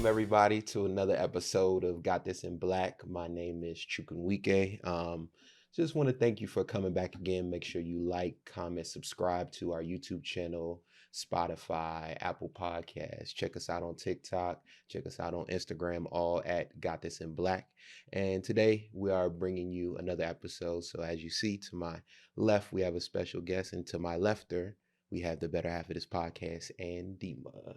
Welcome everybody to another episode of Got This in Black. My name is Chukwunwike. Just want to thank you for coming back again. Make sure you like, comment, subscribe to our YouTube channel, Spotify, Apple Podcasts. Check us out on TikTok. Check us out on Instagram, all at Got This in Black. And today we are bringing you another episode. So as you see to my left, we have a special guest, and to my lefter, we have the better half of this podcast, Dima.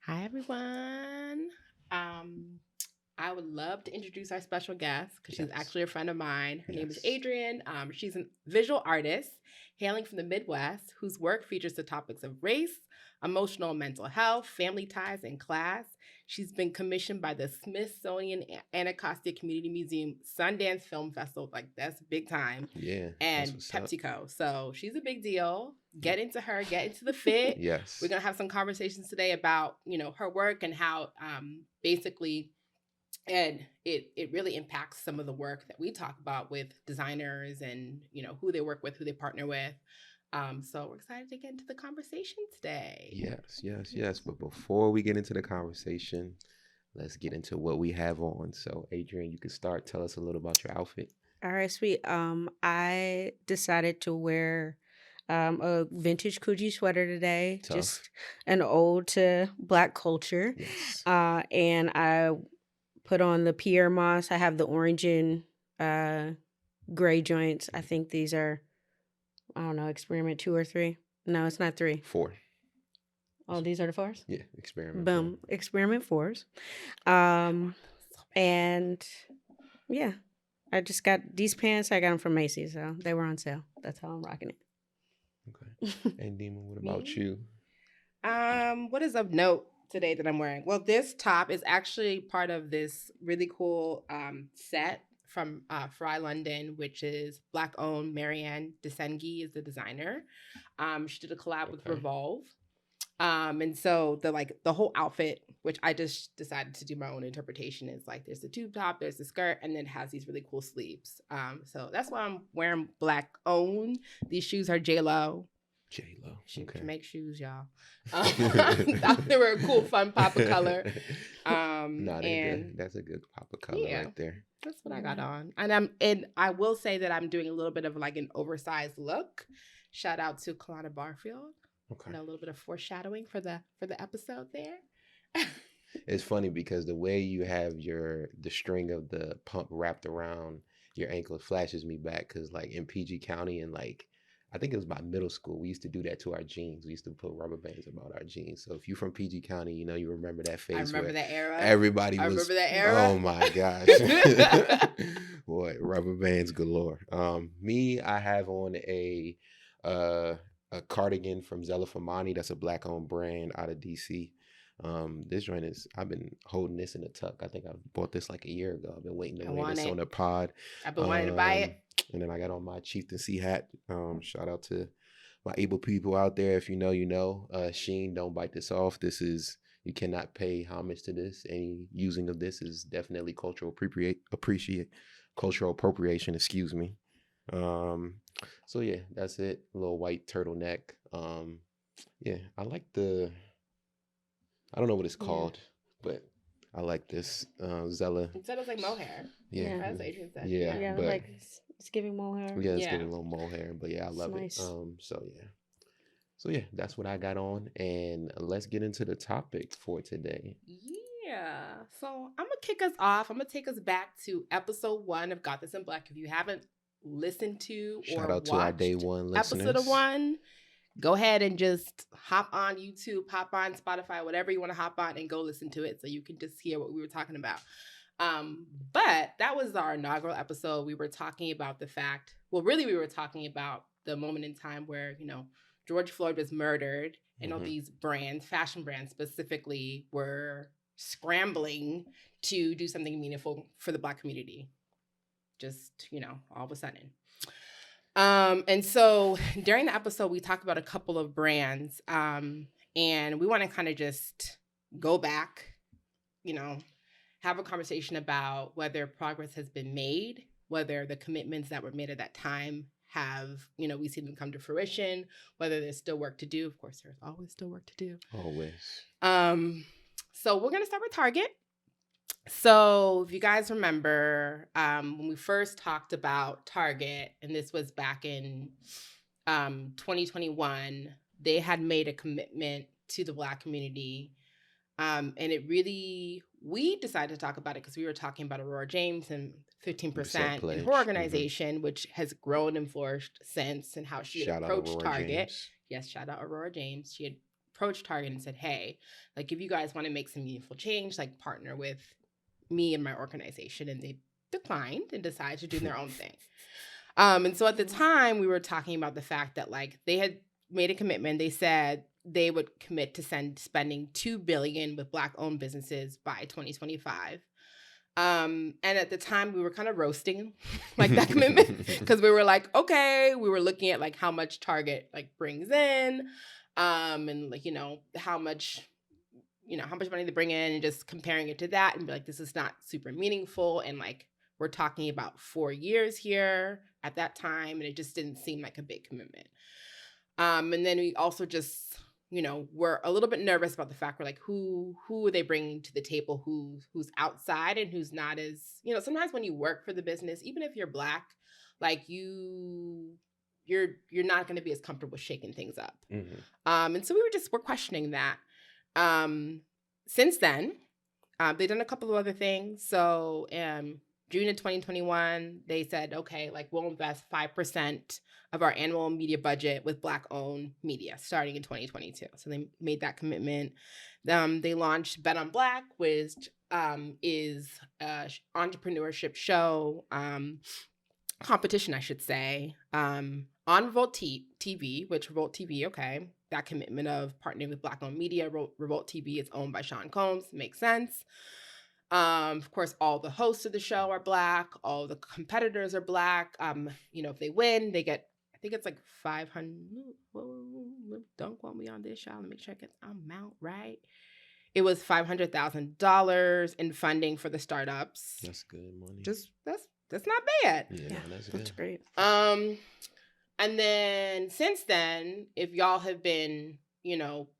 Hi, everyone. I would love to introduce our special guest because she's actually a friend of mine. Her name is Adrienne. She's a visual artist hailing from the Midwest whose work features the topics of race, emotional and mental health, family ties, and class. She's been commissioned by the Smithsonian Anacostia Community Museum Sundance Film Festival. Like, that's big time. Yeah. And PepsiCo. So she's a big deal. Get into her, get into the fit. Yes. We're going to have some conversations today about, her work and how basically, and it really impacts some of the work that we talk about with designers and, who they work with, who they partner with. So we're excited to get into the conversation today. Yes. But before we get into the conversation, let's get into what we have on. So Adrienne, you can start. Tell us a little about your outfit. All right, sweet. I decided to wear a vintage Coogee sweater today. Tough. Just an ode to Black culture. Yes. And I put on the Pierre Moss. I have the orange and gray joints. I think these are, I don't know, experiment 2 or 3. No, it's not 3. 4. Oh, these are the 4s? Yeah, experiment. Boom. 4. Experiment 4s. And yeah, I just got these pants. I got them from Macy's, so they were on sale. That's how I'm rocking it. Okay. And Dima, what about you? What is of note today that I'm wearing? Well, this top is actually part of this really cool set from Fry London, which is Black owned. Marianne Desengi is the designer. She did a collab with Revolve. And so the whole outfit, which I just decided to do my own interpretation, is like there's the tube top, there's the skirt, and then it has these really cool sleeves. So that's why I'm wearing Black owned. These shoes are J-Lo. Okay. Make shoes, y'all. They were a cool, fun pop of color. That's a good pop of color right there. That's what I got on. And I will say that I'm doing a little bit of like an oversized look. Shout out to Kalana Barfield. Okay. A little bit of foreshadowing for the episode there. It's funny because the way you have the string of the pump wrapped around your ankle flashes me back, because like in PG County and like I think it was by middle school, we used to do that to our jeans. We used to put rubber bands about our jeans. So if you're from PG County, you remember that phase. I remember that era. Everybody was. Remember that era. Oh my gosh. Boy, rubber bands galore. Me, I have on a cardigan from Zella Famani. That's a Black owned brand out of DC. This joint I've been holding this in a tuck. I think I bought this like a year ago. I've been waiting to wear this on the pod. I've been wanting to buy it. And then I got on my chieftaincy hat. Shout out to my able people out there. If you know, you know. Sheen, don't bite this off. You cannot pay homage to this. Any using of this is definitely cultural appropriation, excuse me. So yeah, that's it. A little white turtleneck. Yeah, I like I don't know what it's called, but I like this Zella. Zella's like mohair. Yeah. That's what Adrienne said. Yeah, but like it's giving mohair. Yeah, it's giving a little mohair, but yeah, I love nice. it. So yeah, that's what I got on, and let's get into the topic for today. Yeah, so I'm gonna kick us off. I'm gonna take us back to episode 1 of Got This in Black. If you haven't listened to or shout out to our day 1 listeners. Episode 1, go ahead and just hop on YouTube, hop on Spotify, whatever you want to hop on, and go listen to it so you can just hear what we were talking about. But that was our inaugural episode. We were talking about we were talking about the moment in time where, George Floyd was murdered and all these brands, fashion brands specifically, were scrambling to do something meaningful for the Black community. Just, all of a sudden. And so during the episode, we talked about a couple of brands, and we want to kind of just go back, have a conversation about whether progress has been made, whether the commitments that were made at that time have, we see them come to fruition, whether there's still work to do. Of course, there's always still work to do. Always. So we're going to start with Target. So if you guys remember, when we first talked about Target, and this was back in 2021, they had made a commitment to the Black community. And it really, we decided to talk about it because we were talking about Aurora James and 15% in her organization, which has grown and flourished since, and how she had approached Target. James. Yes, shout out Aurora James. She had approached Target and said, hey, like, if you guys want to make some meaningful change, like, partner with me and my organization. And they declined and decided to do their own thing. And so at the time, we were talking about the fact that, like, they had made a commitment. They said they would commit to spending $2 billion with Black-owned businesses by 2025. And at the time, we were kind of roasting like that commitment, because we were like, okay, we were looking at like how much Target like brings in, and like, how much money they bring in, and just comparing it to that, and be like, this is not super meaningful. And like, we're talking about 4 years here at that time, and it just didn't seem like a big commitment. And then we also just, we're a little bit nervous about the fact we're like, who are they bringing to the table, who's outside and who's not as, sometimes when you work for the business, even if you're Black, like you're not going to be as comfortable shaking things up. Mm-hmm. And so we're questioning that. Since then, they've done a couple of other things. So June of 2021, they said, okay, like, we'll invest 5% of our annual media budget with Black-owned media starting in 2022. So they made that commitment. They launched Bet on Black, which is an entrepreneurship show, competition, I should say, on Revolt TV, which Revolt TV, okay, that commitment of partnering with Black-owned media. Revolt TV is owned by Sean Combs. Makes sense. Of course, all the hosts of the show are Black. All the competitors are Black. If they win, they get, I think it's like 500. Don't quote me on this, y'all. Let me check it amount right. It was $500,000 in funding for the startups. That's good money. That's not bad. Yeah, that's great. And then since then, if y'all have been,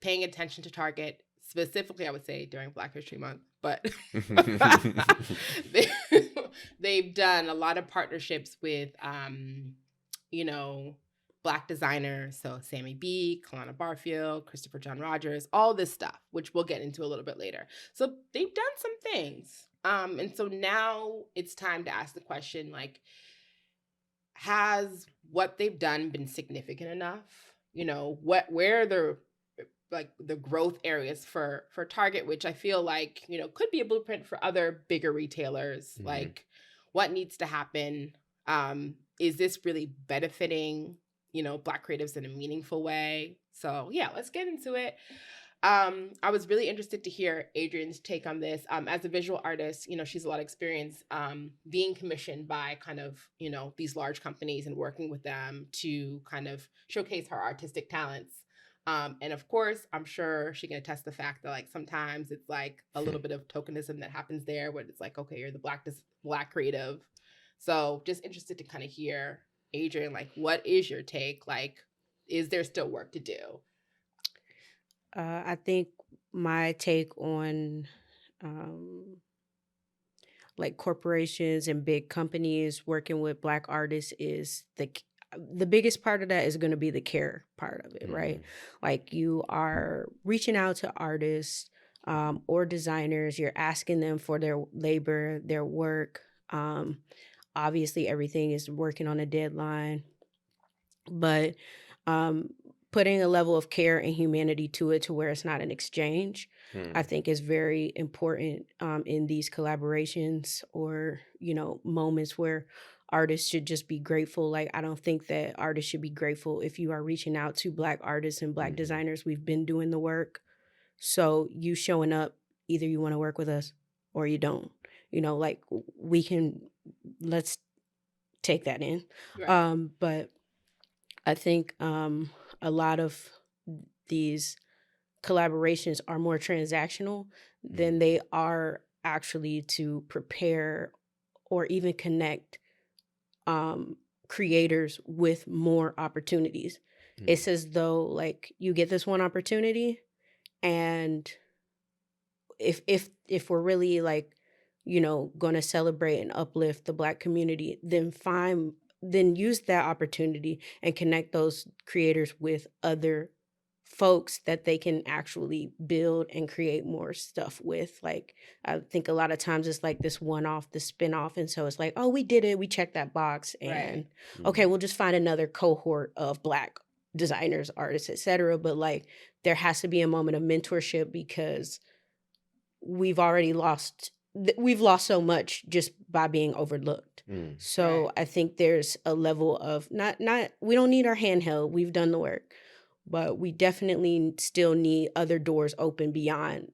paying attention to Target, specifically, I would say during Black History Month, but they've done a lot of partnerships with, Black designers. So Sammy B, Kalana Barfield, Christopher John Rogers, all this stuff, which we'll get into a little bit later. So they've done some things. And so now it's time to ask the question, like, has what they've done been significant enough? Where are the growth areas for Target, which I feel like, could be a blueprint for other bigger retailers. Mm-hmm. Like, what needs to happen? Is this really benefiting, Black creatives in a meaningful way? So yeah, let's get into it. I was really interested to hear Adrienne's take on this. As a visual artist, she's a lot of experience being commissioned by kind of, these large companies and working with them to kind of showcase her artistic talents. And of course, I'm sure she can attest the fact that, like, sometimes it's like a little bit of tokenism that happens there, where it's like, okay, you're the Black creative. So just interested to kind of hear, Adrienne, like, what is your take? Like, is there still work to do? I think my take on like corporations and big companies working with Black artists is the biggest part of that is going to be the care part of it, mm-hmm. right? Like, you are reaching out to artists or designers, you're asking them for their labor, their work. Obviously, everything is working on a deadline, but putting a level of care and humanity to it, to where it's not an exchange, I think is very important in these collaborations, or, moments where artists should just be grateful. Like, I don't think that artists should be grateful if you are reaching out to Black artists and Black designers. We've been doing the work. So you showing up, either you want to work with us or you don't. Like, let's take that in. Right. But I think a lot of these collaborations are more transactional than they are actually to prepare or even connect creators with more opportunities. It's as though, like, you get this one opportunity and if we're really like, going to celebrate and uplift the Black community, then use that opportunity and connect those creators with other folks that they can actually build and create more stuff with. Like, I think a lot of times it's like this one-off, this spin-off, and so it's like, oh, we did it, we checked that box, and okay, we'll just find another cohort of Black designers, artists, etc. But like, there has to be a moment of mentorship, because we've lost so much just by being overlooked. So I think there's a level of not we don't need our handheld, we've done the work, but we definitely still need other doors open beyond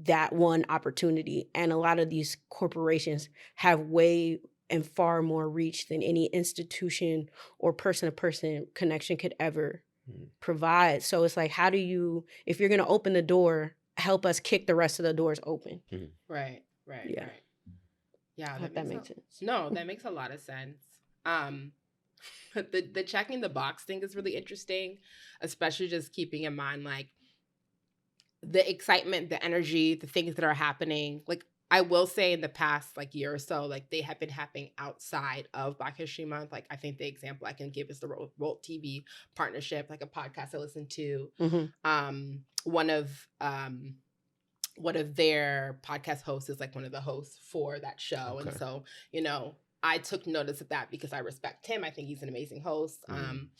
that one opportunity. And a lot of these corporations have way and far more reach than any institution or person-to-person connection could ever provide. So it's like, how do you, if you're going to open the door, help us kick the rest of the doors open? Right. Yeah. Right. Yeah, that makes sense. No, that makes a lot of sense. The checking the box thing is really interesting, especially just keeping in mind like the excitement, the energy, the things that are happening. Like, I will say in the past like year or so, like they have been happening outside of Black History Month. Like, I think the example I can give is the Volt TV partnership, like a podcast I listened to. One of their podcast hosts is like one of the hosts for that show. Okay. And so, I took notice of that because I respect him. I think he's an amazing host. I'm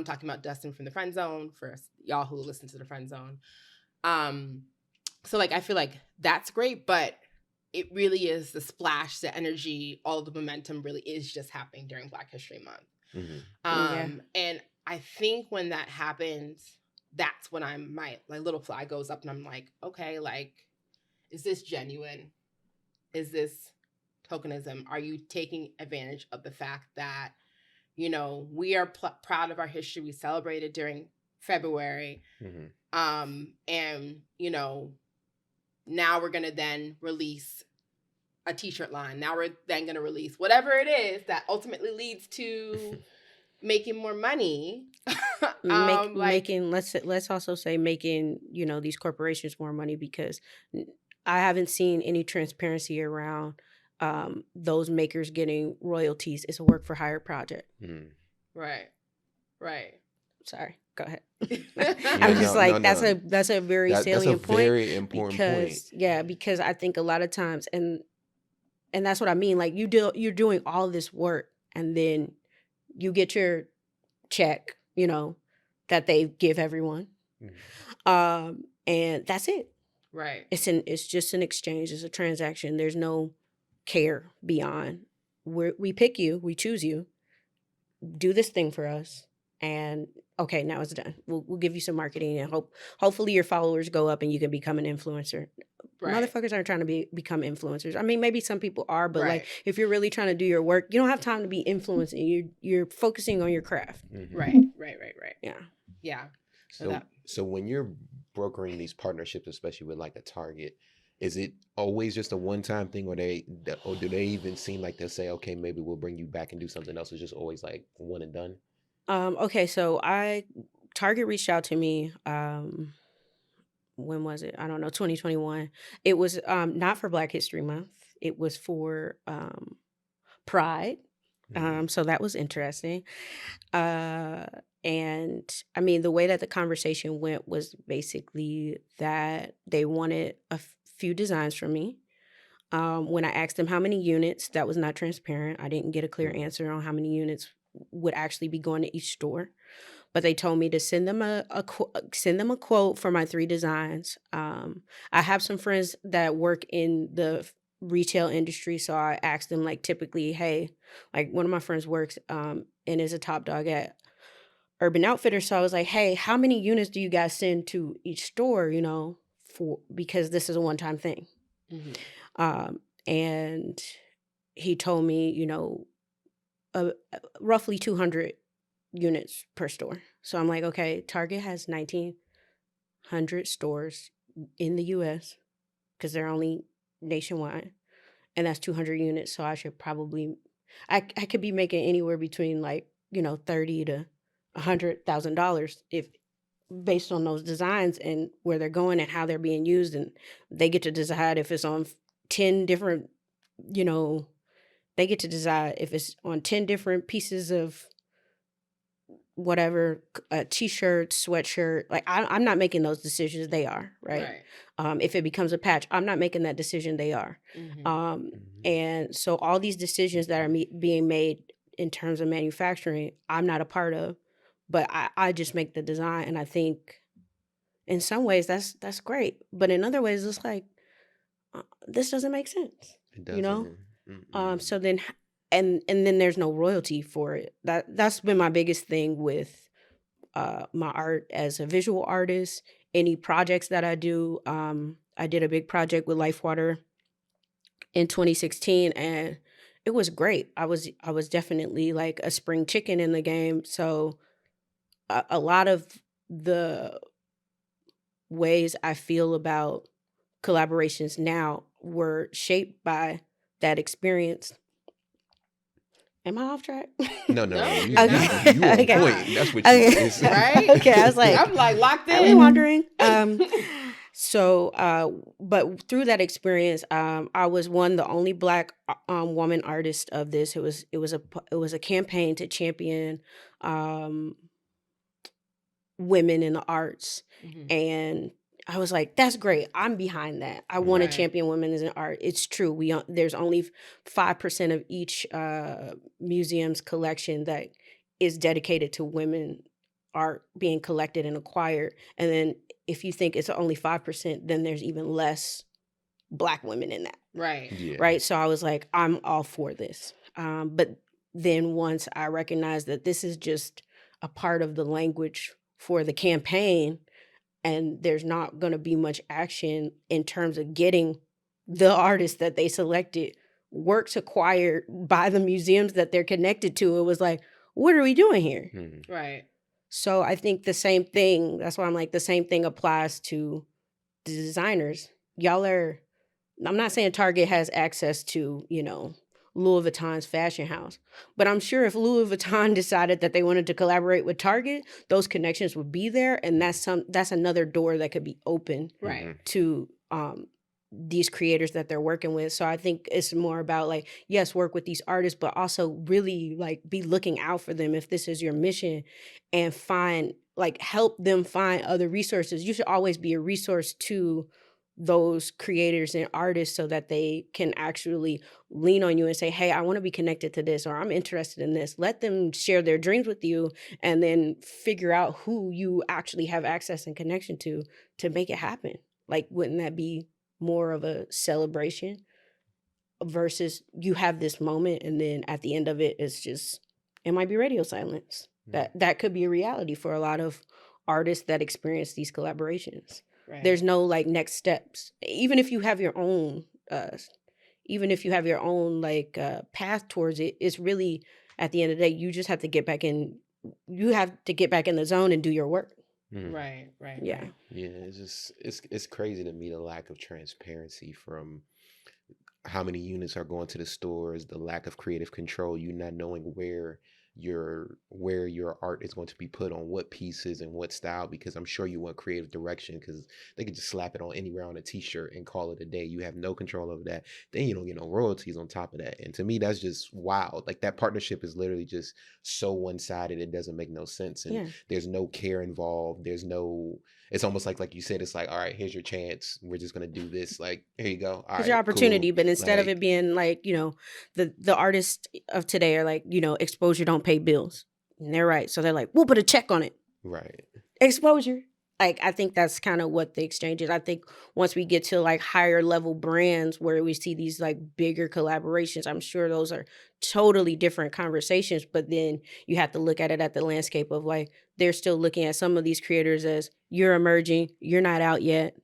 talking about Dustin from the Friend Zone, for y'all who listen to the Friend Zone. So like, I feel like that's great, but it really is the splash, the energy, all the momentum really is just happening during Black History Month. And I think when that happens, that's when my little flag goes up and I'm like, okay, like, is this genuine? Is this tokenism? Are you taking advantage of the fact that, we are proud of our history? We celebrated during February. And, now we're going to then release a t-shirt line. Now we're then going to release whatever it is that ultimately leads to making more money. Let's also say making, these corporations more money, because I haven't seen any transparency around those makers getting royalties. It's a work for hire project. Right. Sorry, go ahead. I'm just that's a very salient point. Very important point. Because I think a lot of times, and that's what I mean. Like, you're doing all this work, and then you get your check, that they give everyone, and that's it. Right. It's just an exchange. It's a transaction. There's no care beyond. We pick you. We choose you. Do this thing for us. And okay, now it's done. We'll give you some marketing, and hopefully your followers go up and you can become an influencer. Right. Motherfuckers aren't trying to become influencers. I mean, maybe some people are, but like, if you're really trying to do your work, you don't have time to be influencing. You're focusing on your craft. Right. Yeah. So when you're brokering these partnerships, especially with like a Target, is it always just a one-time thing, or do they even seem like they'll say, okay, maybe we'll bring you back and do something else? It's just always like one and done? Okay, so Target reached out to me, when was it? I don't know, 2021. It was not for Black History Month. It was for Pride. So that was interesting. And I mean, the way that the conversation went was basically that they wanted a few designs from me. When I asked them how many units, that was not transparent. I didn't get a clear answer on how many units would actually be going to each store, but they told me to send them a quote for my 3 designs. I have some friends that work in the retail industry, so I asked them, like, typically, hey, like, one of my friends works and is a top dog at Urban Outfitters, so I was like, hey, how many units do you guys send to each store, because this is a one-time thing. And he told me, roughly 200 units per store. So I'm like, okay, Target has 1,900 stores in the U.S. because they're only nationwide, and that's 200 units. So I should probably, I could be making anywhere between like, $30,000 to $100,000 if based on those designs and where they're going and how they're being used, and they get to decide if it's on 10 different, they get to decide if it's on 10 different pieces of whatever, a t-shirt, sweatshirt. Like I'm not making those decisions, they are, right? If it becomes a patch, I'm not making that decision, they are. And so all these decisions that are being made in terms of manufacturing, I'm not a part of, but I just make the design. And I think in some ways that's great, but in other ways it's like, this doesn't make sense. It doesn't. So then and then there's no royalty for it. That's been my biggest thing with my art as a visual artist. Any projects that I do, I did a big project with Life Water in 2016, and it was great. I was definitely like a spring chicken in the game. So a lot of the ways I feel about collaborations now were shaped by that experience. Am I off track? No. Okay. You on point. That's what you is. Right? Okay, I was like, I'm like locked in. are we wondering? But through that experience, I was the only Black woman artist of this. It was a campaign to champion women in the arts, and I was like, that's great. I'm behind that. I want to champion women in art. It's true. There's only 5% of each museum's collection that is dedicated to women art being collected and acquired. And then if you think it's only 5%, then there's even less Black women in that. Right. Yeah. Right. So I was like, I'm all for this. But then once I recognized that this is just a part of the language for the campaign, and there's not going to be much action in terms of getting the artists that they selected works acquired by the museums that they're connected to, it was like, what are we doing here? Right. So I think the same thing, that's why I'm like, the same thing applies to the designers. I'm not saying Target has access to, Louis Vuitton's fashion house, but I'm sure if Louis Vuitton decided that they wanted to collaborate with Target, those connections would be there, and that's another door that could be open to these creators that they're working with. So I think it's more about like, yes, work with these artists, but also really like be looking out for them if this is your mission, and help them find other resources. You should always be a resource to those creators and artists so that they can actually lean on you and say, hey, I want to be connected to this, or I'm interested in this. Let them share their dreams with you, and then figure out who you actually have access and connection to make it happen. Like, wouldn't that be more of a celebration versus you have this moment and then at the end of it, it might be radio silence. That could be a reality for a lot of artists that experience these collaborations. Right. There's no like next steps. Even if you have your own path towards it, it's really, at the end of the day, you just have to get back in. You have to get back in the zone and do your work. Right. Yeah. Yeah. It's crazy to me, the lack of transparency from how many units are going to the stores, the lack of creative control, you not knowing where your art is going to be put on what pieces and what style, because I'm sure you want creative direction, because they could just slap it on anywhere on a t-shirt and call it a day. You have no control over that. Then you don't get no royalties on top of that. And to me, that's just wild. Like, that partnership is literally just so one-sided, it doesn't make no sense. And there's no care involved. It's almost like you said, it's like, all right, here's your chance, we're just gonna do this, like, here you go, all here's your opportunity. cool. But instead of it being like, the artists of today are like, exposure don't pay bills, and they're right, so they're like, we'll put a check on it. Right. Exposure. Like, I think that's kind of what the exchange is. I think once we get to like higher level brands where we see these like bigger collaborations, I'm sure those are totally different conversations. But then you have to look at it at the landscape of like, they're still looking at some of these creators as, you're emerging, you're not out yet.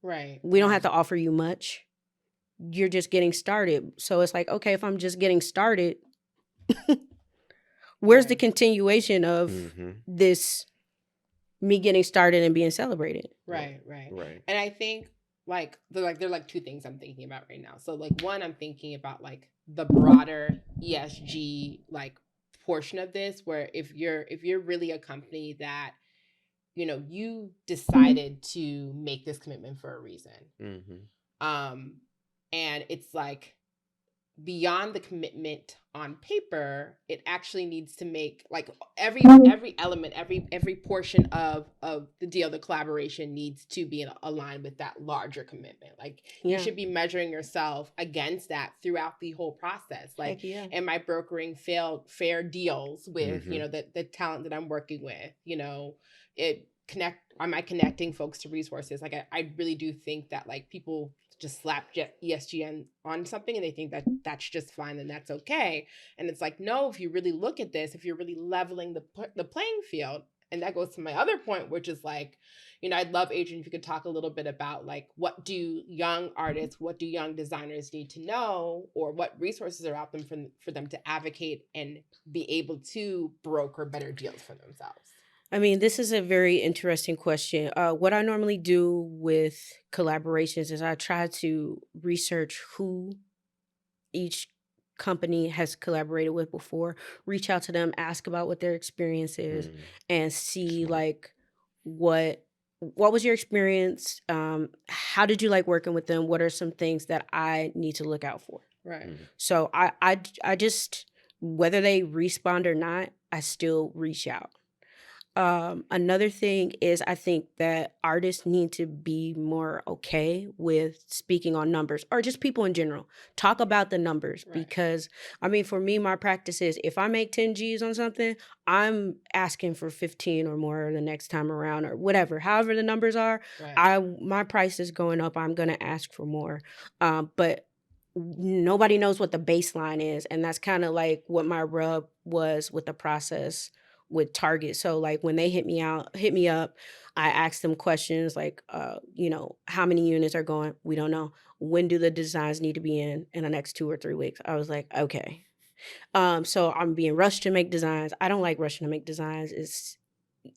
Right. We don't have to offer you much. You're just getting started. So it's like, okay, if I'm just getting started, where's the continuation of this, me getting started and being celebrated? Right. And I think like there are like two things I'm thinking about right now. So like, one, I'm thinking about like the broader ESG like portion of this, where if you're really a company that you know, you decided to make this commitment for a reason. And it's like, beyond the commitment on paper, it actually needs to make, like, every element, every portion of the deal, the collaboration needs to be aligned with that larger commitment. Like, you should be measuring yourself against that throughout the whole process. Like, am I brokering fair deals with, you know, the talent that I'm working with? You know, am I connecting folks to resources? Like, I really do think that, like, people just slap ESGN on something and they think that that's just fine and that's okay. And it's like, no, if you really look at this, if you're really leveling the playing field, and that goes to my other point, which is like, you know, I'd love, Adrienne, if you could talk a little bit about, like, what do young artists, what do young designers need to know, or what resources are out them for them to advocate and be able to broker better deals for themselves? I mean, this is a very interesting question. What I normally do with collaborations is I try to research who each company has collaborated with before, reach out to them, ask about what their experience is, and see, like, what was your experience? How did you like working with them? What are some things that I need to look out for? Right. So I just, whether they respond or not, I still reach out. Another thing is, I think that artists need to be more okay with speaking on numbers, or just people in general. Talk about the numbers, because, I mean, for me, my practice is, if I make 10 G's on something, I'm asking for 15 or more the next time around, or whatever. However the numbers are, my price is going up. I'm going to ask for more. But nobody knows what the baseline is. And that's kind of like what my rub was with the process with Target. So, like, when they hit me up, I asked them questions like, you know, how many units are going? We don't know. When do the designs need to be in the next 2 or 3 weeks? I was like, okay. So I'm being rushed to make designs. I don't like rushing to make designs. It's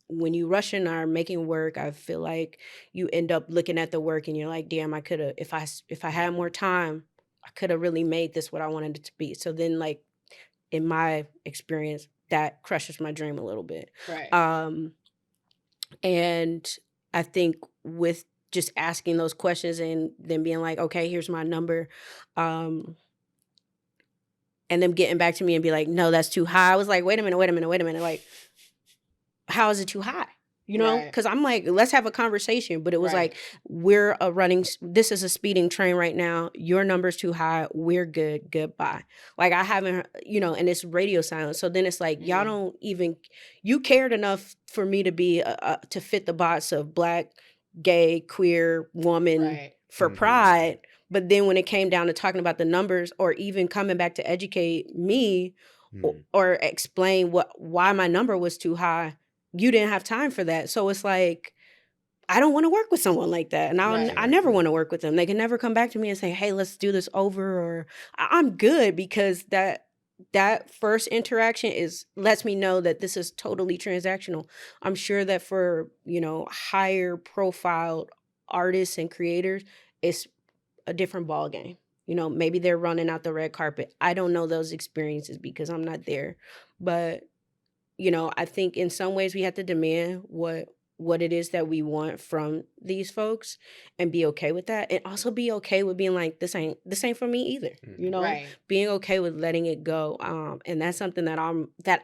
when you rush and are making work, I feel like you end up looking at the work and you're like, damn, I could have, if I had more time, I could have really made this what I wanted it to be. So then, like, in my experience, that crushes my dream a little bit. And I think with just asking those questions and then being like, okay, here's my number, and them getting back to me and be like, no, that's too high. I was like, wait a minute. Like, how is it too high? You know, because I'm like, let's have a conversation. But it was like, this is a speeding train right now. Your number's too high. We're good. Goodbye. Like, I haven't, you know, and it's radio silence. So then it's like, y'all don't even, you cared enough for me to be, to fit the box of Black, gay, queer woman for Pride. But then when it came down to talking about the numbers, or even coming back to educate me or explain why my number was too high, you didn't have time for that. So it's like, I don't want to work with someone like that. And I never want to work with them. They can never come back to me and say, hey, let's do this over. Or I'm good, because that first interaction lets me know that this is totally transactional. I'm sure that for, you know, higher profile artists and creators, it's a different ball game. You know, maybe they're running out the red carpet. I don't know those experiences because I'm not there. But, you know, I think in some ways we have to demand what it is that we want from these folks, and be okay with that, and also be okay with being like, this ain't for me either. You know, being okay with letting it go. And that's something that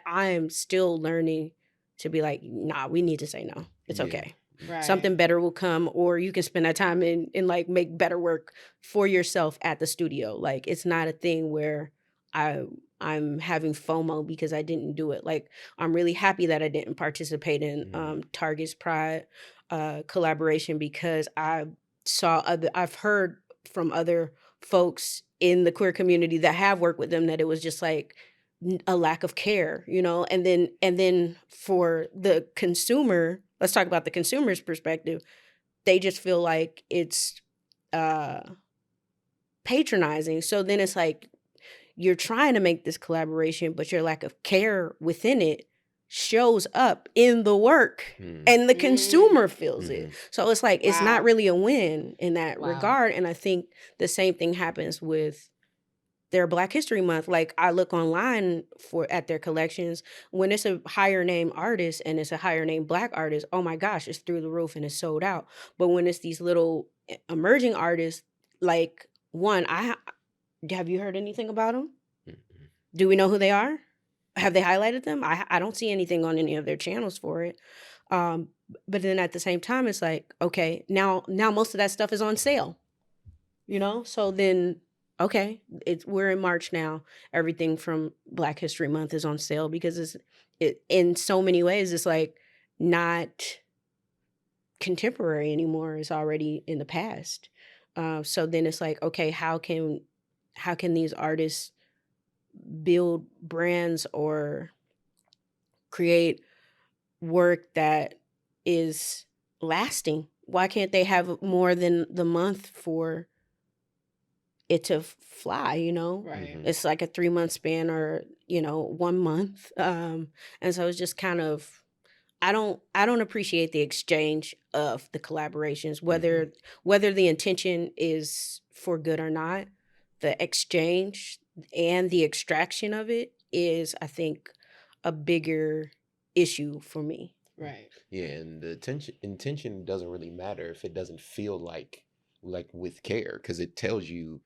I'm still learning to be like, nah, we need to say no. It's okay. Something better will come, or you can spend that time and like make better work for yourself at the studio. Like, it's not a thing where I'm having FOMO because I didn't do it. Like, I'm really happy that I didn't participate in Target's Pride collaboration, because I've heard from other folks in the queer community that have worked with them that it was just like a lack of care, you know. And then for the consumer, let's talk about the consumer's perspective. They just feel like it's patronizing. So then it's like, you're trying to make this collaboration, but your lack of care within it shows up in the work, and the consumer feels it. So it's like, it's not really a win in that regard. And I think the same thing happens with their Black History Month. Like, I look online at their collections. When it's a higher name artist and it's a higher name Black artist, oh my gosh, it's through the roof and it's sold out. But when it's these little emerging artists, like, have you heard anything about them? Mm-mm. Do we know who they are? Have they highlighted them? I don't see anything on any of their channels for it. But then at the same time, it's like, okay, now most of that stuff is on sale, So then, okay, we're in March now. Everything from Black History Month is on sale because it in so many ways it's like not contemporary anymore. It's already in the past. So then it's like, okay, how can these artists build brands or create work that is lasting? Why can't they have more than the month for it to fly? Right. It's like a 3-month span or 1 month. And so it's just kind of, I don't appreciate the exchange of the collaborations, whether the intention is for good or not. The exchange and the extraction of it is, I think, a bigger issue for me. Right. Yeah, and the intention doesn't really matter if it doesn't feel like with care, because it tells you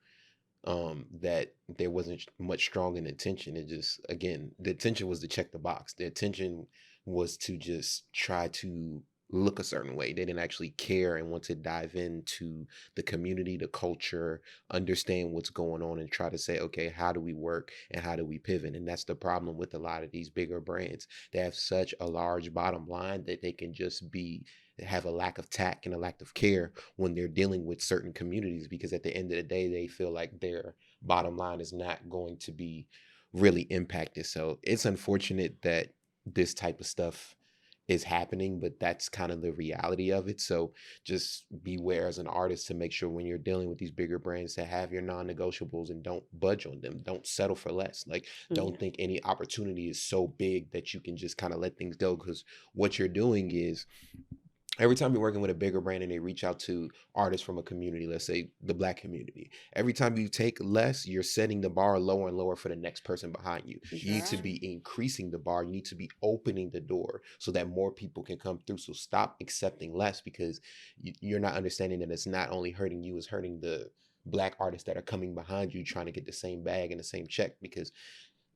that there wasn't much strong in intention. It just, again, the intention was to check the box. The intention was to just try to look a certain way. They didn't actually care and want to dive into the community, the culture, understand what's going on, and try to say, okay, how do we work and how do we pivot? And that's the problem with a lot of these bigger brands. They have such a large bottom line that they can just have a lack of tact and a lack of care when they're dealing with certain communities, because at the end of the day, they feel like their bottom line is not going to be really impacted. So it's unfortunate that this type of stuff is happening, but that's kind of the reality of it. So just beware as an artist to make sure when you're dealing with these bigger brands to have your non-negotiables and don't budge on them. Don't settle for less. Like, don't think any opportunity is so big that you can just kind of let things go, because what you're doing is, every time you're working with a bigger brand and they reach out to artists from a community, let's say the Black community, every time you take less, you're setting the bar lower and lower for the next person behind you. You need to be increasing the bar. You need to be opening the door so that more people can come through. So stop accepting less, because you're not understanding that it's not only hurting you, it's hurting the Black artists that are coming behind you trying to get the same bag and the same check. Because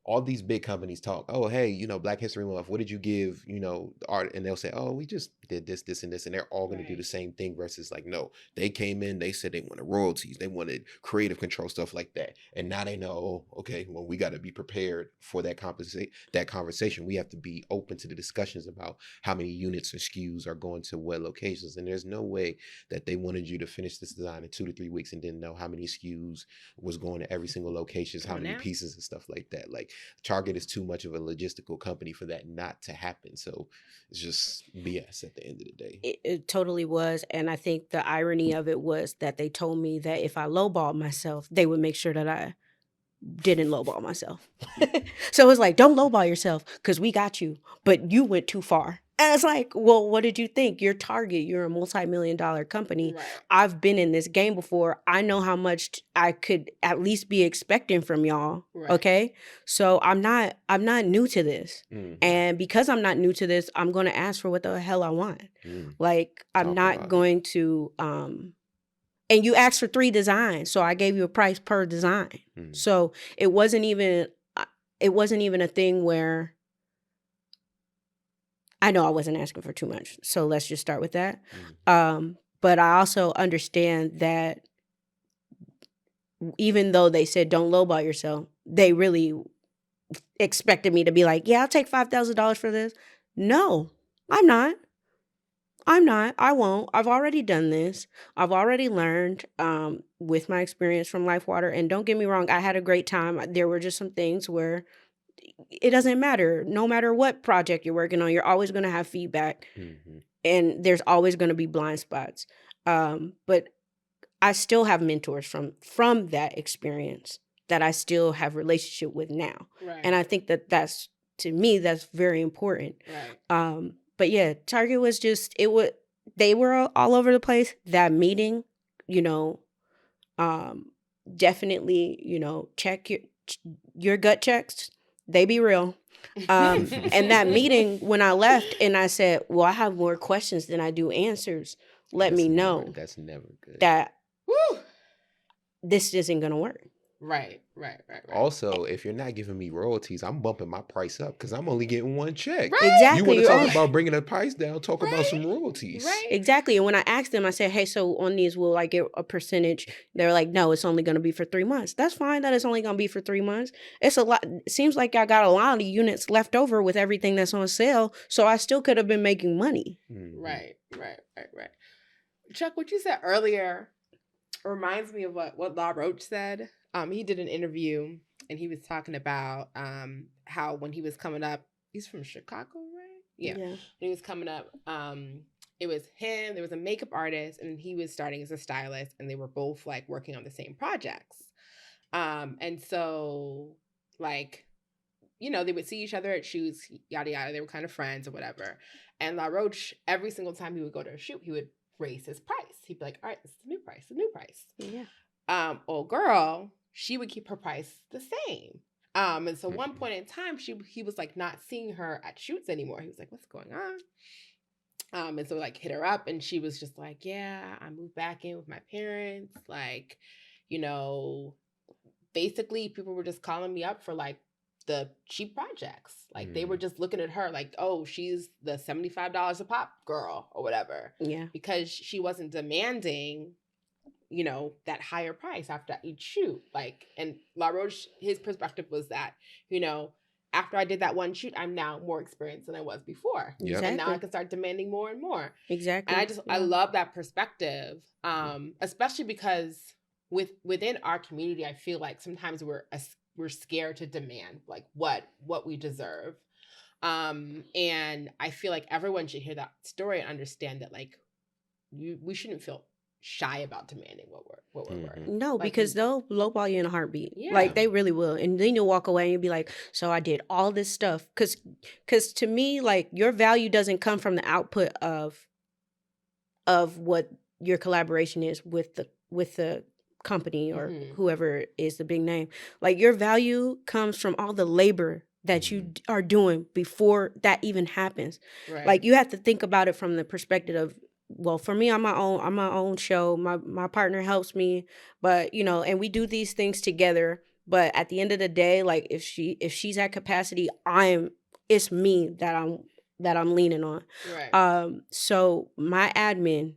all these big companies talk, oh, hey, Black History Month, what did you give, the art? And they'll say, oh, we just did this, this, and this. And they're all going to do the same thing, versus like, no, they came in, they said they wanted royalties, they wanted creative control, stuff like that. And now they know, oh, okay, well, we got to be prepared for that conversation. We have to be open to the discussions about how many units or SKUs are going to what locations. And there's no way that they wanted you to finish this design in 2 to 3 weeks and didn't know how many SKUs was going to every single location, how many pieces and stuff like that. Like, Target is too much of a logistical company for that not to happen. So it's just BS at the end of the day. It totally was. And I think the irony of it was that they told me that if I lowballed myself, they would make sure that I didn't lowball myself. So it was like, don't lowball yourself because we got you, but you went too far. And it's like, well, what did you think? You're Target. You're a multi-million-dollar company. Right. I've been in this game before. I know how much I could at least be expecting from y'all. Right. Okay. So I'm not new to this. Mm-hmm. And because I'm not new to this, I'm going to ask for what the hell I want. Like, I'm not going to, and you asked for 3 designs. So I gave you a price per design. So it wasn't even a thing where, I know I wasn't asking for too much, so let's just start with that. But I also understand that even though they said don't lowball yourself, they really expected me to be like, yeah, I'll take $5,000 for this. No, I'm not. I won't. I've already done this. I've already learned with my experience from LifeWater. And don't get me wrong, I had a great time. There were just some things where it doesn't matter. No matter what project you're working on, you're always going to have feedback. And there's always going to be blind spots. But I still have mentors from that experience that I still have relationship with now. Right. And I think that's, to me, that's very important. Right. But yeah, Target was just, they were all over the place. That meeting, definitely, check your gut checks. They be real. And that meeting, when I left and I said, well, I have more questions than I do answers, let me know That's never good. that Woo! this isn't going to work. Right. Also, if you're not giving me royalties, I'm bumping my price up because I'm only getting one check. Right. Exactly. You want to You're talk on- about bringing the price down, talk about Right. some royalties. Right. Exactly. And when I asked them, I said, hey, so on these, will I get a percentage? They're like, no, it's only going to be for 3 months. That's fine that it's only going to be for 3 months. It's a lot. It seems like I got a lot of units left over with everything that's on sale. So I still could have been making money. Mhm. Right. Chuck, what you said earlier reminds me of what La Roche said. He did an interview and he was talking about how when he was coming up, he's from Chicago, right? Yeah. When he was coming up, it was him, there was a makeup artist, and he was starting as a stylist, and they were both like working on the same projects. And so like, they would see each other at shoots, yada yada. They were kind of friends or whatever. And La Roche, every single time he would go to a shoot, he would raise his price. He'd be like, all right, this is the new price. Yeah. Old girl, she would keep her price the same. And so one point in time, he was like not seeing her at shoots anymore. He was like, what's going on? And so like hit her up, and she was just like, yeah, I moved back in with my parents. Like, basically people were just calling me up for like the cheap projects. Like they were just looking at her like, oh, she's the $75 a pop girl or whatever. Yeah. Because she wasn't demanding, that higher price after each shoot. Like, and La Roche, his perspective was that, after I did that one shoot, I'm now more experienced than I was before. Yep. Exactly. And now I can start demanding more and more. Exactly. And I love that perspective. Especially because within our community, I feel like sometimes we're scared to demand like what we deserve. And I feel like everyone should hear that story and understand that like we shouldn't feel shy about demanding what we're worth. No, Like, because they'll lowball you in a heartbeat. Yeah. Like they really will. And then you'll walk away and you'll be like, so I did all this stuff. Cause to me, like your value doesn't come from the output of what your collaboration is with the company or whoever is the big name. Like your value comes from all the labor that you are doing before that even happens. Right. Like you have to think about it from the perspective of, well, for me, I'm my own show. My partner helps me, but and we do these things together. But at the end of the day, like if she's at capacity, it's me that I'm leaning on. Right. So my admin,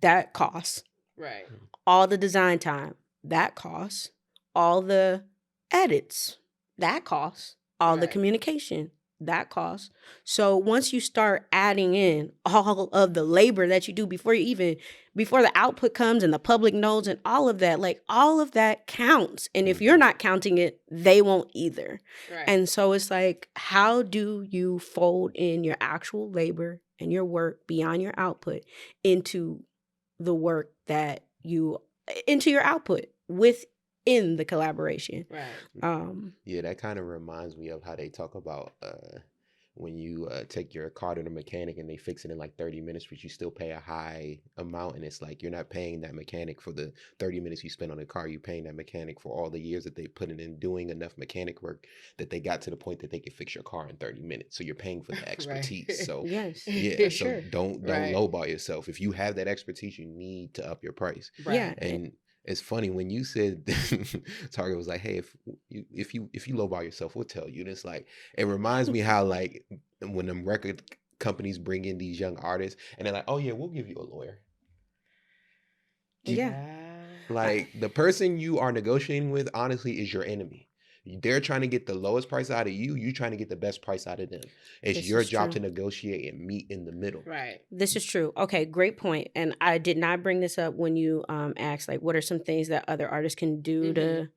that costs. Right. All the design time, that costs. All the edits, that costs. All the Right. communication, that costs. So once you start adding in all of the labor that you do before the output comes and the public knows and all of that, like all of that counts. And if you're not counting it, they won't either. Right. And so it's like, how do you fold in your actual labor and your work beyond your output into the work that into your output within the collaboration? Right. Yeah, that kind of reminds me of how they talk about when you take your car to the mechanic and they fix it in like 30 minutes, but you still pay a high amount. And it's like you're not paying that mechanic for the 30 minutes you spend on the car. You're paying that mechanic for all the years that they put in doing enough mechanic work that they got to the point that they could fix your car in 30 minutes. So you're paying for the expertise. Right. So Yes. yeah, so Sure. don't Right. lowball yourself. If you have that expertise, you need to up your price. Right. Yeah. And it's funny when you said Target was like, hey, if you lowball yourself, we'll tell you. And it's like, it reminds me how like when them record companies bring in these young artists and they're like, oh yeah, we'll give you a lawyer. Yeah. Like the person you are negotiating with, honestly, is your enemy. They're trying to get the lowest price out of you. You're trying to get the best price out of them. It's This your is job true. to negotiate and meet in the middle. Right. This is true. Okay, great point. And I did not bring this up when you asked, like, what are some things that other artists can do to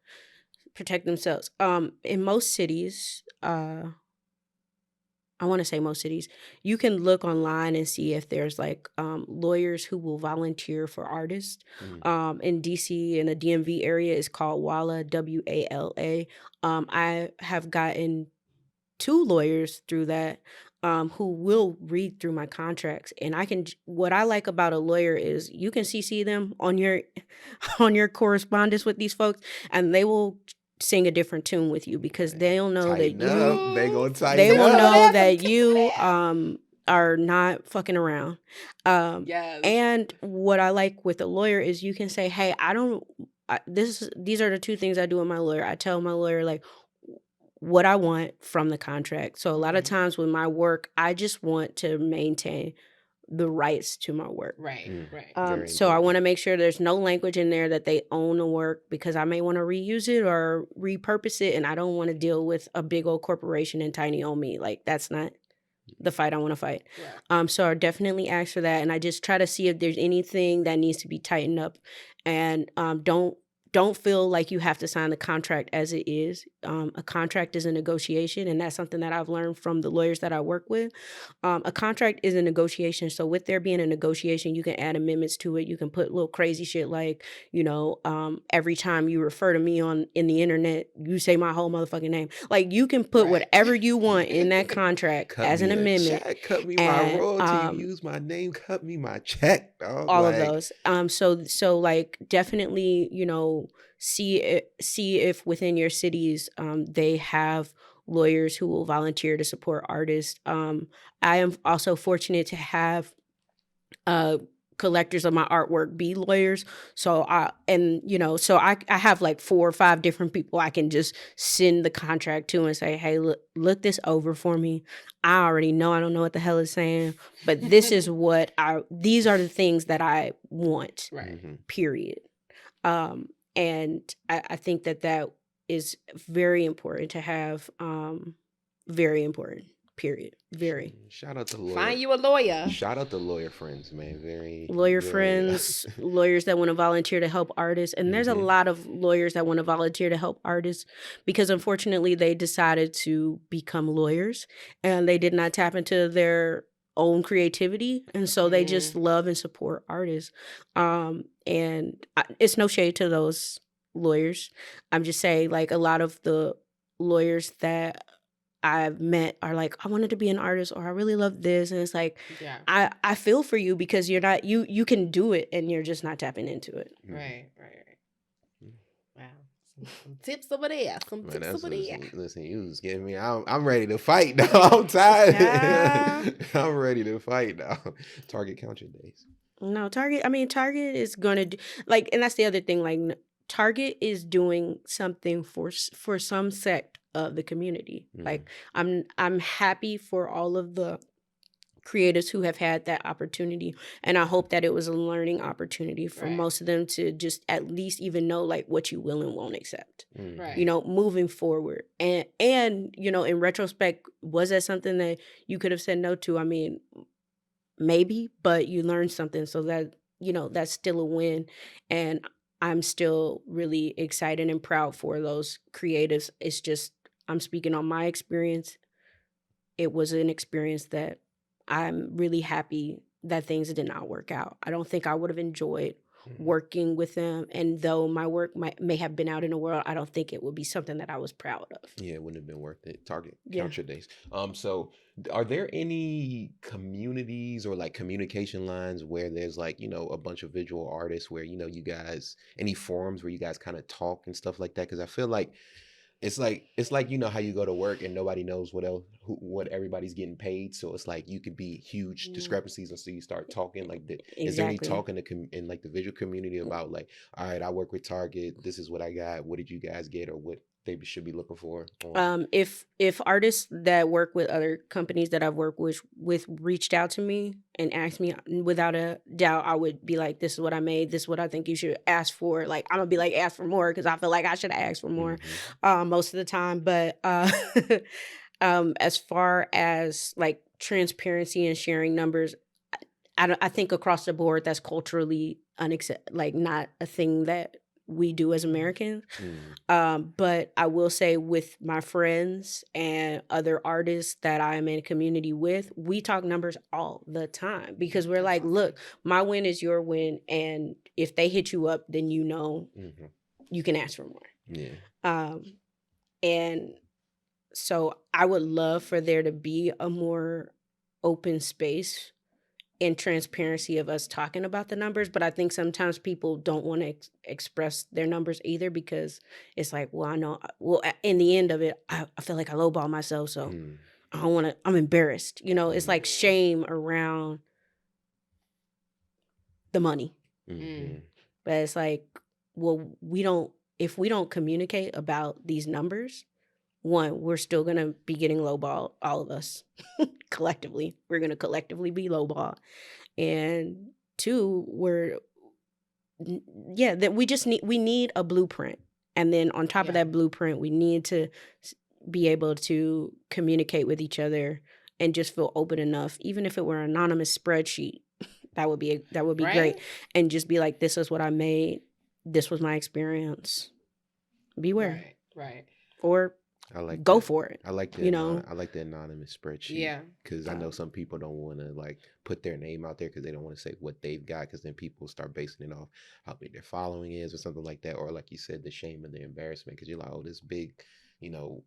protect themselves? In most cities, I want to say most cities, you can look online and see if there's like lawyers who will volunteer for artists. In DC, in the DMV area, it's called WALA, WALA. I have gotten 2 lawyers through that. who will read through my contracts, and what I like about a lawyer is you can CC them on your on your correspondence with these folks, and they will sing a different tune with you because they'll know that Tighten up. They gonna they tighten will up. know that you are not fucking around. Yes. And what I like with a lawyer is you can say, hey, these are the two things I do with my lawyer. I tell my lawyer like what I want from the contract. So a lot of times with my work, I just want to maintain the rights to my work. Right. Very So I important. want to make sure there's no language in there that they own the work, because I may want to reuse it or repurpose it, and I don't want to deal with a big old corporation and tiny old me. Like, that's not the fight I want to fight. Yeah. So I definitely ask for that, and I just try to see if there's anything that needs to be tightened up, and don't feel like you have to sign the contract as it is. A contract is a negotiation, and that's something that I've learned from the lawyers that I work with. A contract is a negotiation, so with there being a negotiation, you can add amendments to it. You can put little crazy shit like, every time you refer to me in the internet, you say my whole motherfucking name. Like, you can put whatever you want in that contract Cut as me an a amendment, check, cut me my and royalty. You use my name, cut me my check, dog. all of Like, those. So like, definitely, see if within your cities they have lawyers who will volunteer to support artists. I am also fortunate to have collectors of my artwork be lawyers. So I have like 4 or 5 different people I can just send the contract to and say, hey, look this over for me. I already know I don't know what the hell it's saying, but this is these are the things that I want. Right. Period. And I think that is very important to have. Very important. Period. Very. shout out to lawyer. Find you a lawyer. Shout out to lawyer friends, man. Very Lawyer very- friends, lawyers that want to volunteer to help artists. And there's a lot of lawyers that want to volunteer to help artists because unfortunately they decided to become lawyers and they did not tap into their own creativity. And so they just love and support artists. It's no shade to those lawyers. I'm just saying, like, a lot of the lawyers that I've met are like, I wanted to be an artist, or I really love this. And it's like, I feel for you because you're not, you can do it and you're just not tapping into it. Right. Wow. Some tips over there. Listen, you was giving me. I'm ready to fight now. I'm tired. Yeah. I'm ready to fight now. Target count your days. No, Target is going to do, like, and that's the other thing, like, Target is doing something for some sect of the community. Like, I'm happy for all of the creators who have had that opportunity, and I hope that it was a learning opportunity for most of them to just at least even know like what you will and won't accept. Right. Moving forward. And in retrospect, was that something that you could have said no to? I mean, maybe, but you learned something, so that that's still a win. And I'm still really excited and proud for those creatives. It's just, I'm speaking on my experience. It was an experience that I'm really happy that things did not work out. I don't think I would have enjoyed working with them. And though my work may have been out in the world, I don't think it would be something that I was proud of. Yeah, it wouldn't have been worth it. Target, count your days. So are there any communities or like communication lines where there's like, a bunch of visual artists where, you guys, any forums where you guys kind of talk and stuff like that? Because I feel like it's like how you go to work and nobody knows what everybody's getting paid. So it's like you could be huge discrepancies until you start talking. Like, is there any talk in like the visual community about like, all right, I work with Target. This is what I got. What did you guys get, or what they should be looking for? If artists that work with other companies that I've worked with reached out to me and asked me, without a doubt, I would be like, this is what I made, this is what I think you should ask for. Like, I'm gonna be like, ask for more, because I feel like I should have asked for more most of the time. But as far as like transparency and sharing numbers, I think across the board that's culturally not a thing that we do as Americans. But I will say, with my friends and other artists that I'm in a community with, we talk numbers all the time, because we're like, look, my win is your win, and if they hit you up, then you can ask for more. Yeah. And So I would love for there to be a more open space and transparency of us talking about the numbers. But I think sometimes people don't want to express their numbers either, because it's like, well, I know, well, in the end of it, I feel like I lowball myself. So Mm, I don't want to, I'm embarrassed. It's like Mm. shame around the money. mm-hmm. But it's like, well, if we don't communicate about these numbers, one, we're still going to be getting lowball, all of us collectively. We're going to collectively be lowball. And two, that we need a blueprint. And then on top of Yeah. that blueprint, we need to be able to communicate with each other and just feel open enough, even if it were an anonymous spreadsheet. That would be Right? great. And just be like, this is what I made. This was my experience. Beware. Right. Or I like go that. for it. I like the I like the anonymous spreadsheet. Yeah. Because I know some people don't want to like put their name out there because they don't want to say what they've got, because then people start basing it off how big their following is or something like that, or like you said, the shame and the embarrassment, because you're like, oh, this big,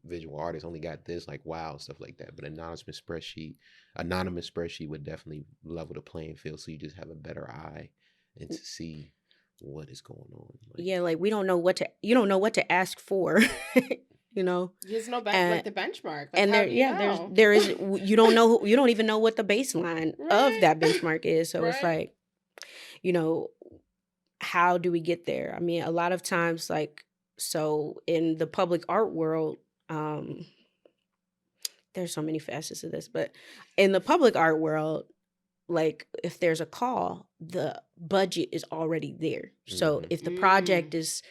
visual artist only got this, like, wow, stuff like that. But anonymous spreadsheet would definitely level the playing field, so you just have a better eye and to see what is going on. Like we don't know you don't know what to ask for. There's no like the benchmark. Like, And there is you don't know you don't even know what the baseline of that benchmark is. So it's like, how do we get there? I mean, a lot of times, like, so in the public art world, there's so many facets of this, but in the public art world, like, if there's a call, the budget is already there. So if the project is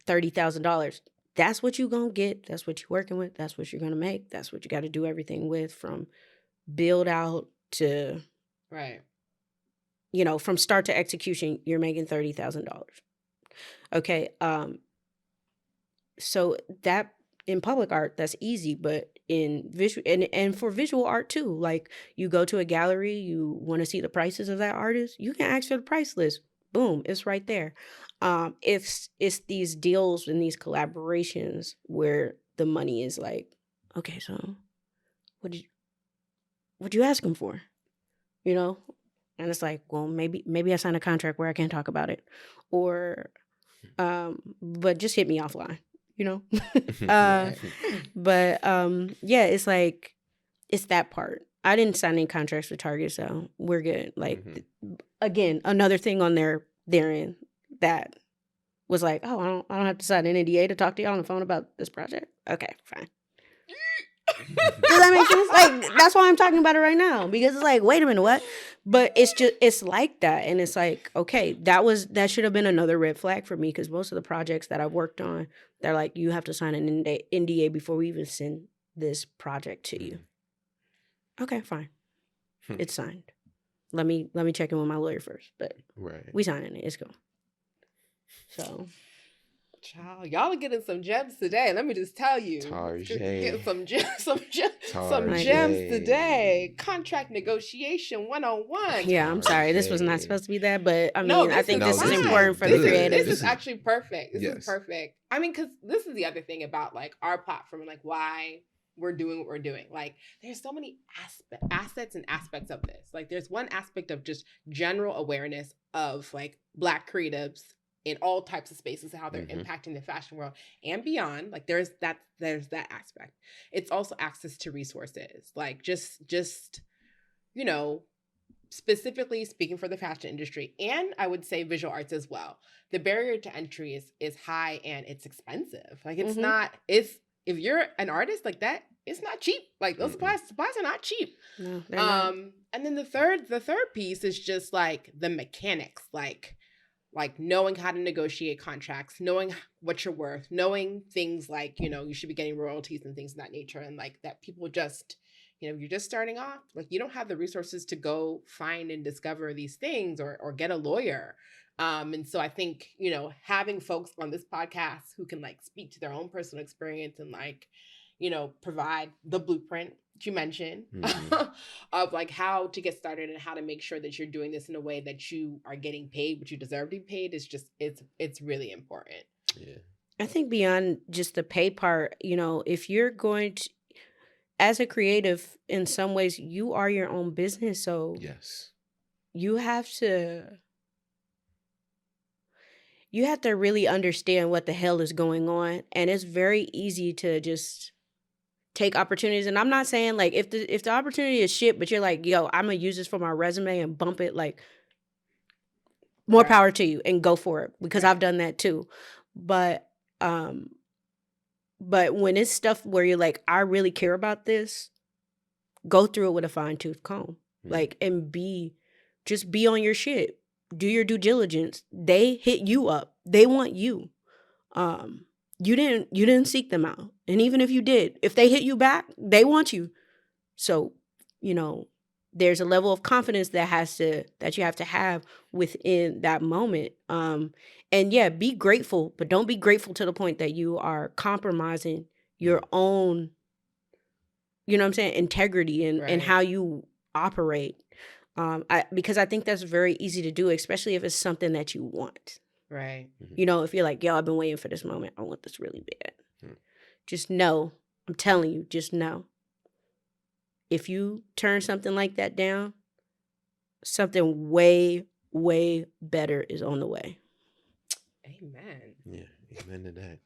$30,000, that's what you're going to get. That's what you're working with. That's what you're going to make. That's what you got to do everything with, from build out to, from start to execution, you're making $30,000. Okay. So that in public art, that's easy, but in visual and for visual art too, like, you go to a gallery, you want to see the prices of that artist, you can ask for the price list. Boom, it's right there. It's these deals and these collaborations where the money is like, okay, so what you ask him for, and it's like, well, maybe I signed a contract where I can't talk about it, or but just hit me offline. But it's like, it's that part. I didn't sign any contracts with Target, so we're good. Like, again, another thing on their end that was like, oh, I don't have to sign an NDA to talk to y'all on the phone about this project. Okay, fine. Does that make sense? Like, that's why I'm talking about it right now, because it's like, wait a minute, what? But it's like that, and it's like, okay, that should have been another red flag for me, because most of the projects that I've worked on, they're like, you have to sign an NDA before we even send this project to you. Okay, fine, it's signed. Let me check in with my lawyer first, but we signing it. It's cool. So. Child, y'all are getting some gems today. Let me just tell you, get some gems today. Contract negotiation 101. Yeah, I'm sorry, this was not supposed to be that, but I mean, I think this is important for the creatives. This is actually perfect. This is perfect. I mean, because this is the other thing about, like, our platform and, like, why we're doing what we're doing. Like, there's so many assets and aspects of this. Like, there's one aspect of just general awareness of, like, Black creatives in all types of spaces and how they're impacting the fashion world and beyond. Like, there's that aspect. It's also access to resources, like just specifically speaking for the fashion industry, and I would say visual arts as well. The barrier to entry is high, and it's expensive. Like, it's not. If you're an artist like that, it's not cheap. Like, those supplies are not cheap. No, they're not. And then the third piece is just like the mechanics, like knowing how to negotiate contracts, knowing what you're worth, knowing things like, you should be getting royalties and things of that nature. And, like, that people just, you're just starting off, like, you don't have the resources to go find and discover these things or get a lawyer. And so I think, having folks on this podcast who can, like, speak to their own personal experience and, like, provide the blueprint that you mentioned of, like, how to get started and how to make sure that you're doing this in a way that you are getting paid what you deserve to be paid is just, it's really important. Yeah. I think beyond just the pay part, if you're going to, as a creative, in some ways, you are your own business. So Yes. you have to really understand what the hell is going on. And it's very easy to just take opportunities. And I'm not saying like if the opportunity is shit, but you're like, yo, I'm gonna use this for my resume and bump it, like more Right. power to you and go for it, because Right. I've done that too. But when it's stuff where you're like, I really care about this, go through it with a fine tooth comb. Like, and just be on your shit. Do your due diligence. They hit you up. They want you. You didn't seek them out. And even if you did, if they hit you back, they want you. So, there's a level of confidence that you have to have within that moment. And yeah, be grateful, but don't be grateful to the point that you are compromising your own, you know what I'm saying, integrity and Right. how you operate. Because I think that's very easy to do, especially if it's something that you want. Right. If you're like, yo, I've been waiting for this moment. I want this really bad. Just know, I'm telling you, just know. If you turn something like that down, something way, way better is on the way. Amen. Yeah, amen to that.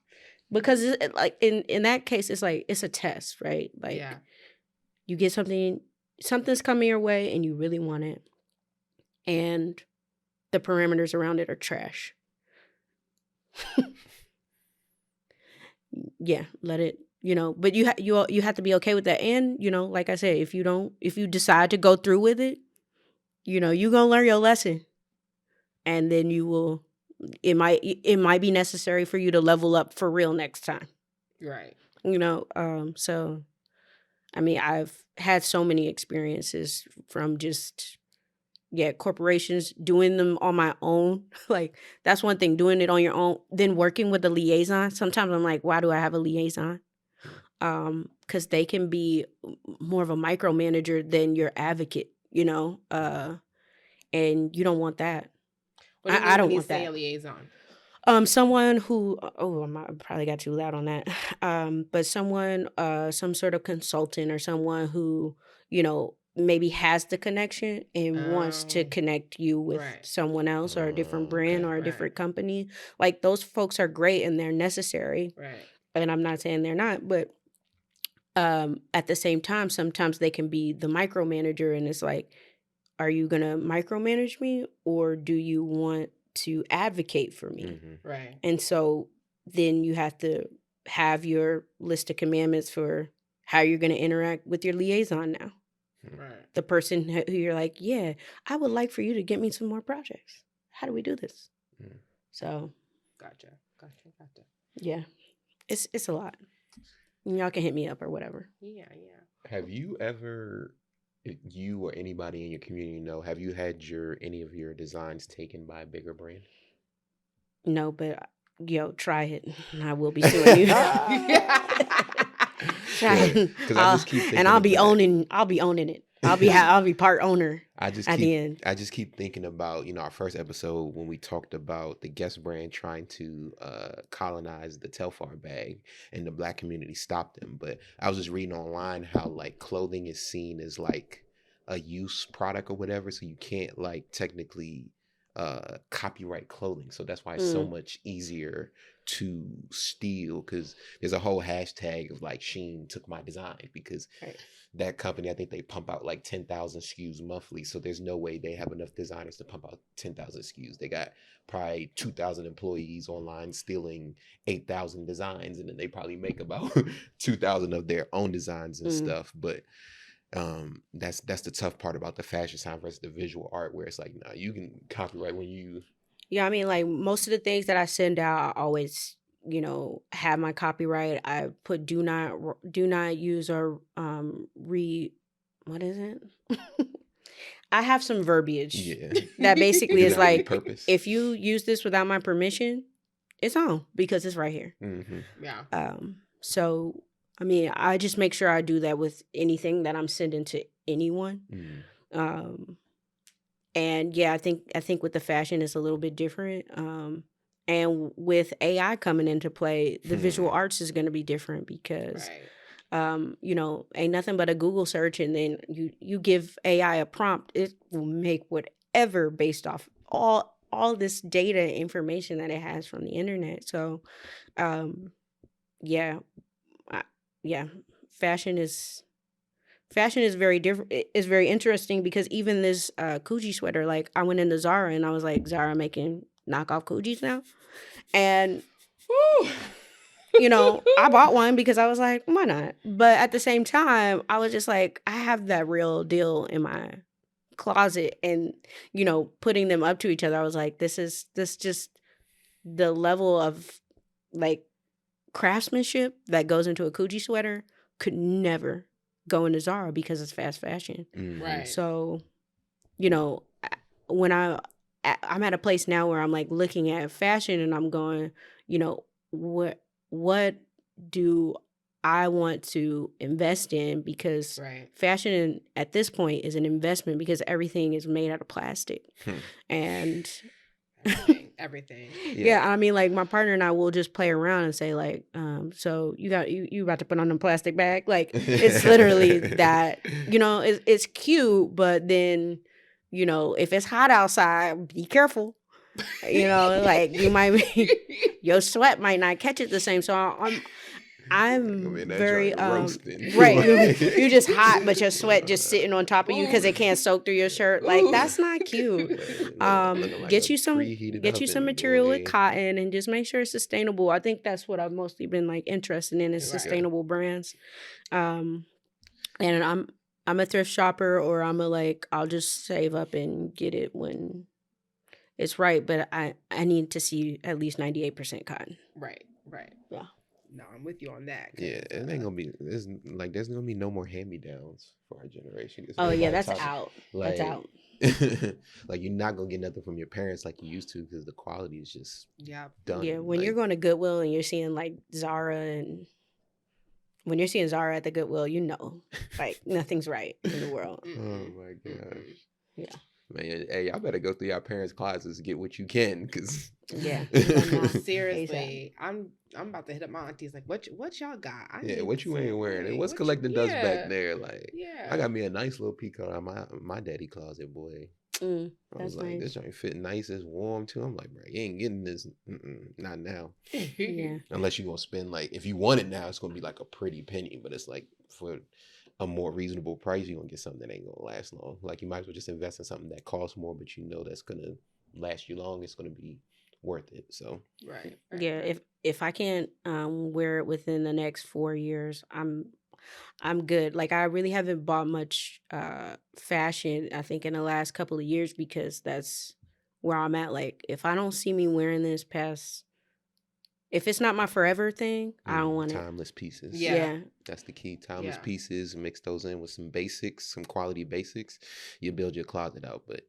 Because like in that case, it's like it's a test, right? Like you get something's coming your way, and you really want it, and the parameters around it are trash. Yeah, let it. But you have to be okay with that. And like I said, if you decide to go through with it, you're gonna learn your lesson, and then you will. It might be necessary for you to level up for real next time. Right. So, I mean, I've had so many experiences from just corporations, doing them on my own. Like, that's one thing, doing it on your own, then working with a liaison. Sometimes I'm like, why do I have a liaison? Because they can be more of a micromanager than your advocate, and you don't want that. What do you mean I don't when you want say that. a liaison? Someone who, I probably got too loud on that. But someone, some sort of consultant, or someone who, maybe has the connection and wants to connect you with someone else, or a different brand, or a different company. Like, those folks are great and they're necessary. Right. And I'm not saying they're not, but at the same time, sometimes they can be the micromanager, and it's like, are you gonna micromanage me, or do you want to advocate for me? Right. And so then you have to have your list of commandments for how you're going to interact with your liaison now. Right. The person who you're like, yeah, I would like for you to get me some more projects. How do we do this? So. Gotcha. Yeah. It's a lot. Y'all can hit me up or whatever. Yeah. Have you ever, you or anybody in your community have you had any of your designs taken by a bigger brand? No, but try it. I will be suing you. Try it. Because I just keep thinking, and I'll be owning it. I'll be part owner. I just keep thinking about, our first episode when we talked about the Guess brand trying to colonize the Telfar bag, and the Black community stopped them. But I was just reading online how like clothing is seen as like a use product or whatever, so you can't like technically copyright clothing. So that's why it's so much easier to steal, because there's a whole hashtag of like Shein took my design, because that company, I think they pump out like 10,000 SKUs monthly. So there's no way they have enough designers to pump out 10,000 SKUs. They got probably 2,000 employees online stealing 8,000 designs, and then they probably make about 2,000 of their own designs and stuff. But that's the tough part about the fashion sign versus the visual art, where it's like, nah, you can copyright when you. Yeah, I mean, like, most of the things that I send out, I always, have my copyright. I put do not use, or what is it? I have some verbiage that basically is like, if you use this without my permission, it's on, because it's right here. Yeah. So I mean, I just make sure I do that with anything that I'm sending to anyone. And yeah, I think with the fashion it's a little bit different. And with AI coming into play, the visual arts is going to be different, because You know, ain't nothing but a Google search, and then you give AI a prompt, it will make whatever based off all this data information that it has from the internet. So, um, yeah, I, yeah, fashion is very different. It's very interesting because even this Coogee sweater, like I went into Zara and I was like, Zara making knockoff Coogees now, and you know, I bought one because I was like, why not? But at the same time, I was just like, I have that real deal in my closet, and you know, putting them up to each other, I was like, this just the level of like craftsmanship that goes into a Coogee sweater could never go into Zara because it's fast fashion. Right. So, you know, when I'm at a place now where I'm like looking at fashion and I'm going, you know, what do I want to invest in, because Right. fashion at this point is an investment because everything is made out of plastic. And everything. yeah, I mean, like my partner and I will just play around and say like, so you about to put on a plastic bag? Like it's literally that, you know, it's cute, but then, you know, if it's hot outside, be careful. You know, like you might be, your sweat might not catch it the same. So I'm very right. You just hot, but your sweat just sitting on top of you because it can't soak through your shirt. Like that's not cute. Get you some material with cotton and just make sure it's sustainable. I think that's what I've mostly been like interested in, is sustainable brands. And I'm a thrift shopper, or I'll just save up and get it when it's right. But I need to see at least 98% cotton. Right. Yeah. No, I'm with you on that. Yeah, it ain't gonna be. There's gonna be no more hand-me-downs for our generation. Oh yeah, that's out. Like, that's out. Like you're not gonna get nothing from your parents like you used to, because the quality is just done. Yeah, when you're going to Goodwill and you're seeing like Zara, and when you're seeing Zara at the Goodwill, you know, like nothing's right in the world. Oh my gosh. Yeah. Man, hey, y'all better go through your parents' closets and get what you can, cause yeah, seriously, I'm about to hit up my aunties like, what y'all got? What you ain't wearing, and what's collecting dust back there? Like, I got me a nice little peek on my daddy closet, boy. I was like, nice. this joint fit nice, it's warm too. I'm like, bro, you ain't getting this, not now. Yeah, unless you're gonna spend, like, if you want it now, it's gonna be like a pretty penny, but it's like for a more reasonable price, you're gonna get something that ain't gonna last long. Like, you might as well just invest in something that costs more, but you know that's gonna last you long. It's gonna be worth it. So yeah. If I can't wear it within the next 4 years, I'm good. Like I really haven't bought much fashion, I think, in the last couple of years, because that's where I'm at. Like if I don't see me wearing this past, if it's not my forever thing, I don't want timeless pieces. Yeah. That's the key. Timeless pieces, mix those in with some basics, some quality basics. You build your closet out, but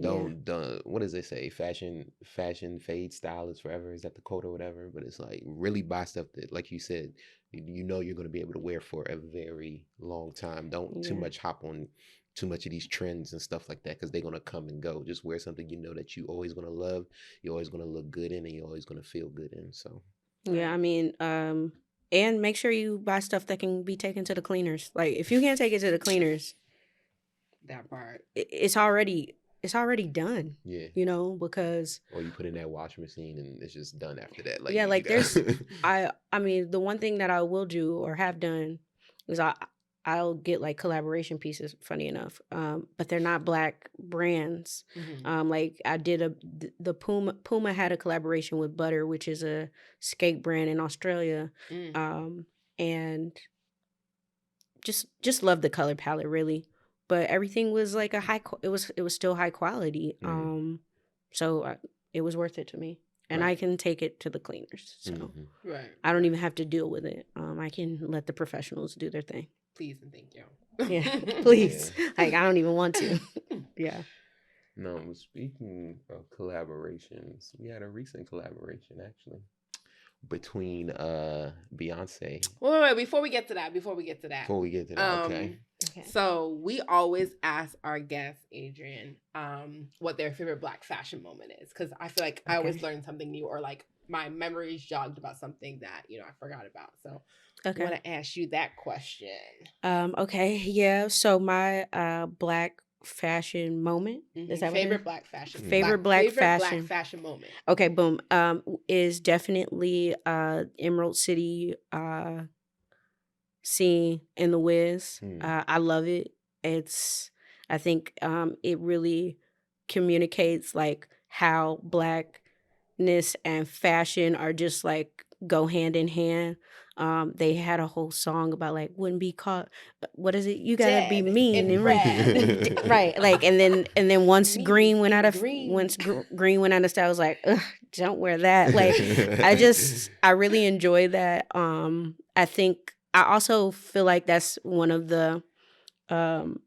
don't what does they say? Fashion fades, style is forever. Is that the quote or whatever? But it's like, really buy stuff that, like you said, you know you're going to be able to wear for a very long time. Don't too much hop on too much of these trends and stuff like that, because they're going to come and go. Just wear something you know that you always going to love, you're always going to look good in, and you're always going to feel good in. So yeah, I mean, and make sure you buy stuff that can be taken to the cleaners. Like if you can't take it to the cleaners, that part, it's already done. Yeah, you know, because or you put in that washing machine and it's just done after that. Like, yeah, like there's I mean, the one thing that I will do or have done is I'll get like collaboration pieces, funny enough, but they're not Black brands. Like I did the Puma had a collaboration with Butter, which is a skate brand in Australia, and just love the color palette, really. But everything was like it was still high quality. So it was worth it to me. And I can take it to the cleaners. So I don't even have to deal with it. I can let the professionals do their thing. Please and thank you. Yeah, please. Like I don't even want to. Yeah. No, speaking of collaborations, we had a recent collaboration actually between Beyonce. Wait, before we get to that. Okay. So we always ask our guests, Adrienne, what their favorite Black fashion moment is, because I feel like I always learn something new, or like my memory is jogged about something that I forgot about. So I want to ask you that question. Okay, yeah. So my black fashion moment, is that what it Favorite is? black fashion. Favorite black favorite black fashion. fashion moment. Okay, boom. Is definitely Emerald City scene in the Wiz. I love it. It's I think it really communicates like how blackness and fashion are just like go hand in hand. They had a whole song about like wouldn't be caught. What is it? You gotta be Dead mean in and red. right. Like and then once Mean green went in out of green. once green went out of style, I was like, ugh, don't wear that. Like I really enjoy that. I think I also feel like that's one of the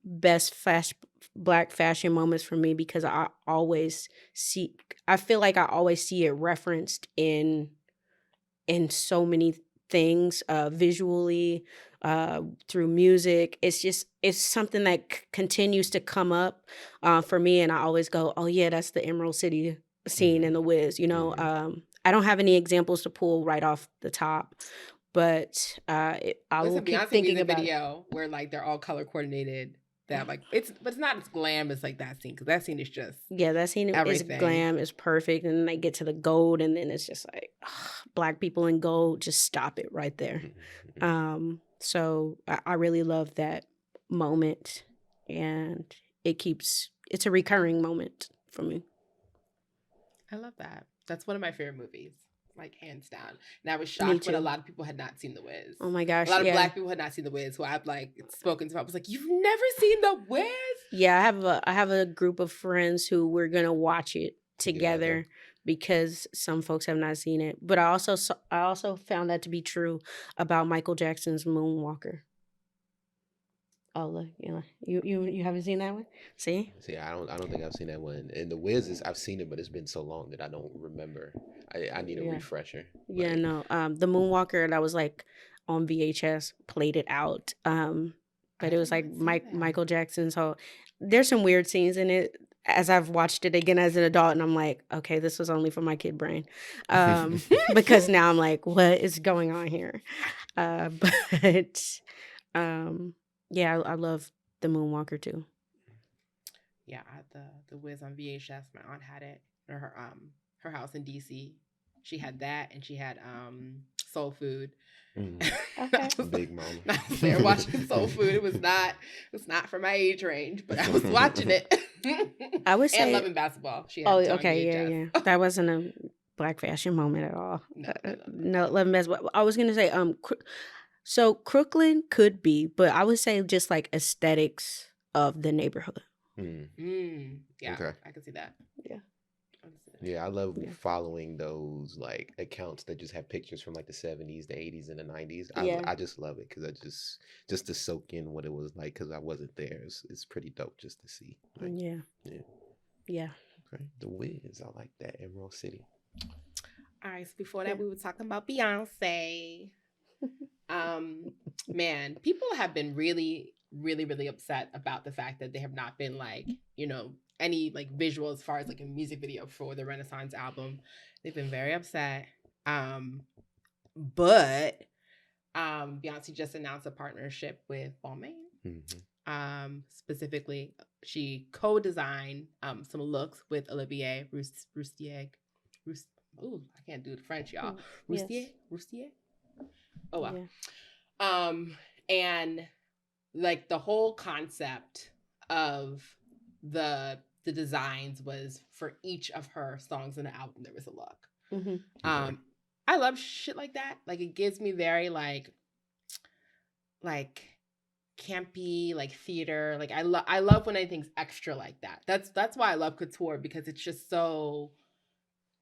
best black fashion moments for me because I feel like I always see it referenced in so many things visually, through music. It's something that continues to come up for me, and I always go, oh yeah, that's the Emerald City scene in the Wiz, you know. I don't have any examples to pull right off the top, but I will keep Beyonce thinking music about it. video where like they're all color coordinated. That like it's not as glam as like that scene because that scene is just That scene is everything. glam, is perfect, and then they get to the gold, and then it's just like black people in gold. Just stop it right there. So I really love that moment, and it's a recurring moment for me. I love that. That's one of my favorite movies, like hands down. And I was shocked when a lot of people had not seen The Wiz. Oh my gosh, a lot of black people had not seen The Wiz. Who I've like spoken to. I was like, "You've never seen The Wiz?" Yeah, I have a group of friends who we're gonna watch it together because some folks have not seen it. But I also found that to be true about Michael Jackson's Moonwalker. Oh, you haven't seen that one? See, I don't think I've seen that one. And the Wiz is I've seen it, but it's been so long that I don't remember. I need a refresher. Yeah, no. The Moonwalker that was like on VHS played it out. But it was like Michael Jackson's whole. There's some weird scenes in it. As I've watched it again as an adult, and I'm like, okay, this was only for my kid brain, because now I'm like, what is going on here? But yeah, I love the Moonwalker too. Yeah, the Wiz on VHS. My aunt had it in her house in DC. She had that, and she had Soul Food. Okay. Big mama. I was there watching Soul Food. It was not for my age range, but I was watching it. I would say and Loving Basketball. She had okay, yeah. That wasn't a black fashion moment at all. No, Loving Basketball. I was gonna say so Crooklyn could be, but I would say just like aesthetics of the neighborhood. Yeah, okay. I can see that. Yeah, I love following those like accounts that just have pictures from like the 70s, the 80s, and the 90s. I just love it because I just to soak in what it was like because I wasn't there. It's pretty dope just to see. Like, yeah. Okay, the Wiz, I like that. Emerald City. All right, so before that, we were talking about Beyonce. Man, people have been really, really, really upset about the fact that they have not been like, any like visual as far as like a music video for the Renaissance album. They've been very upset. But Beyonce just announced a partnership with Balmain. Specifically, she co-designed some looks with Olivier Roustier. Ooh, I can't do the French, y'all. Roustier? Oh wow. Yeah. And like the whole concept of the designs was for each of her songs in the album there was a look. I love shit like that. Like it gives me very like campy, like theater. Like I love when anything's extra like that. That's why I love couture, because it's just so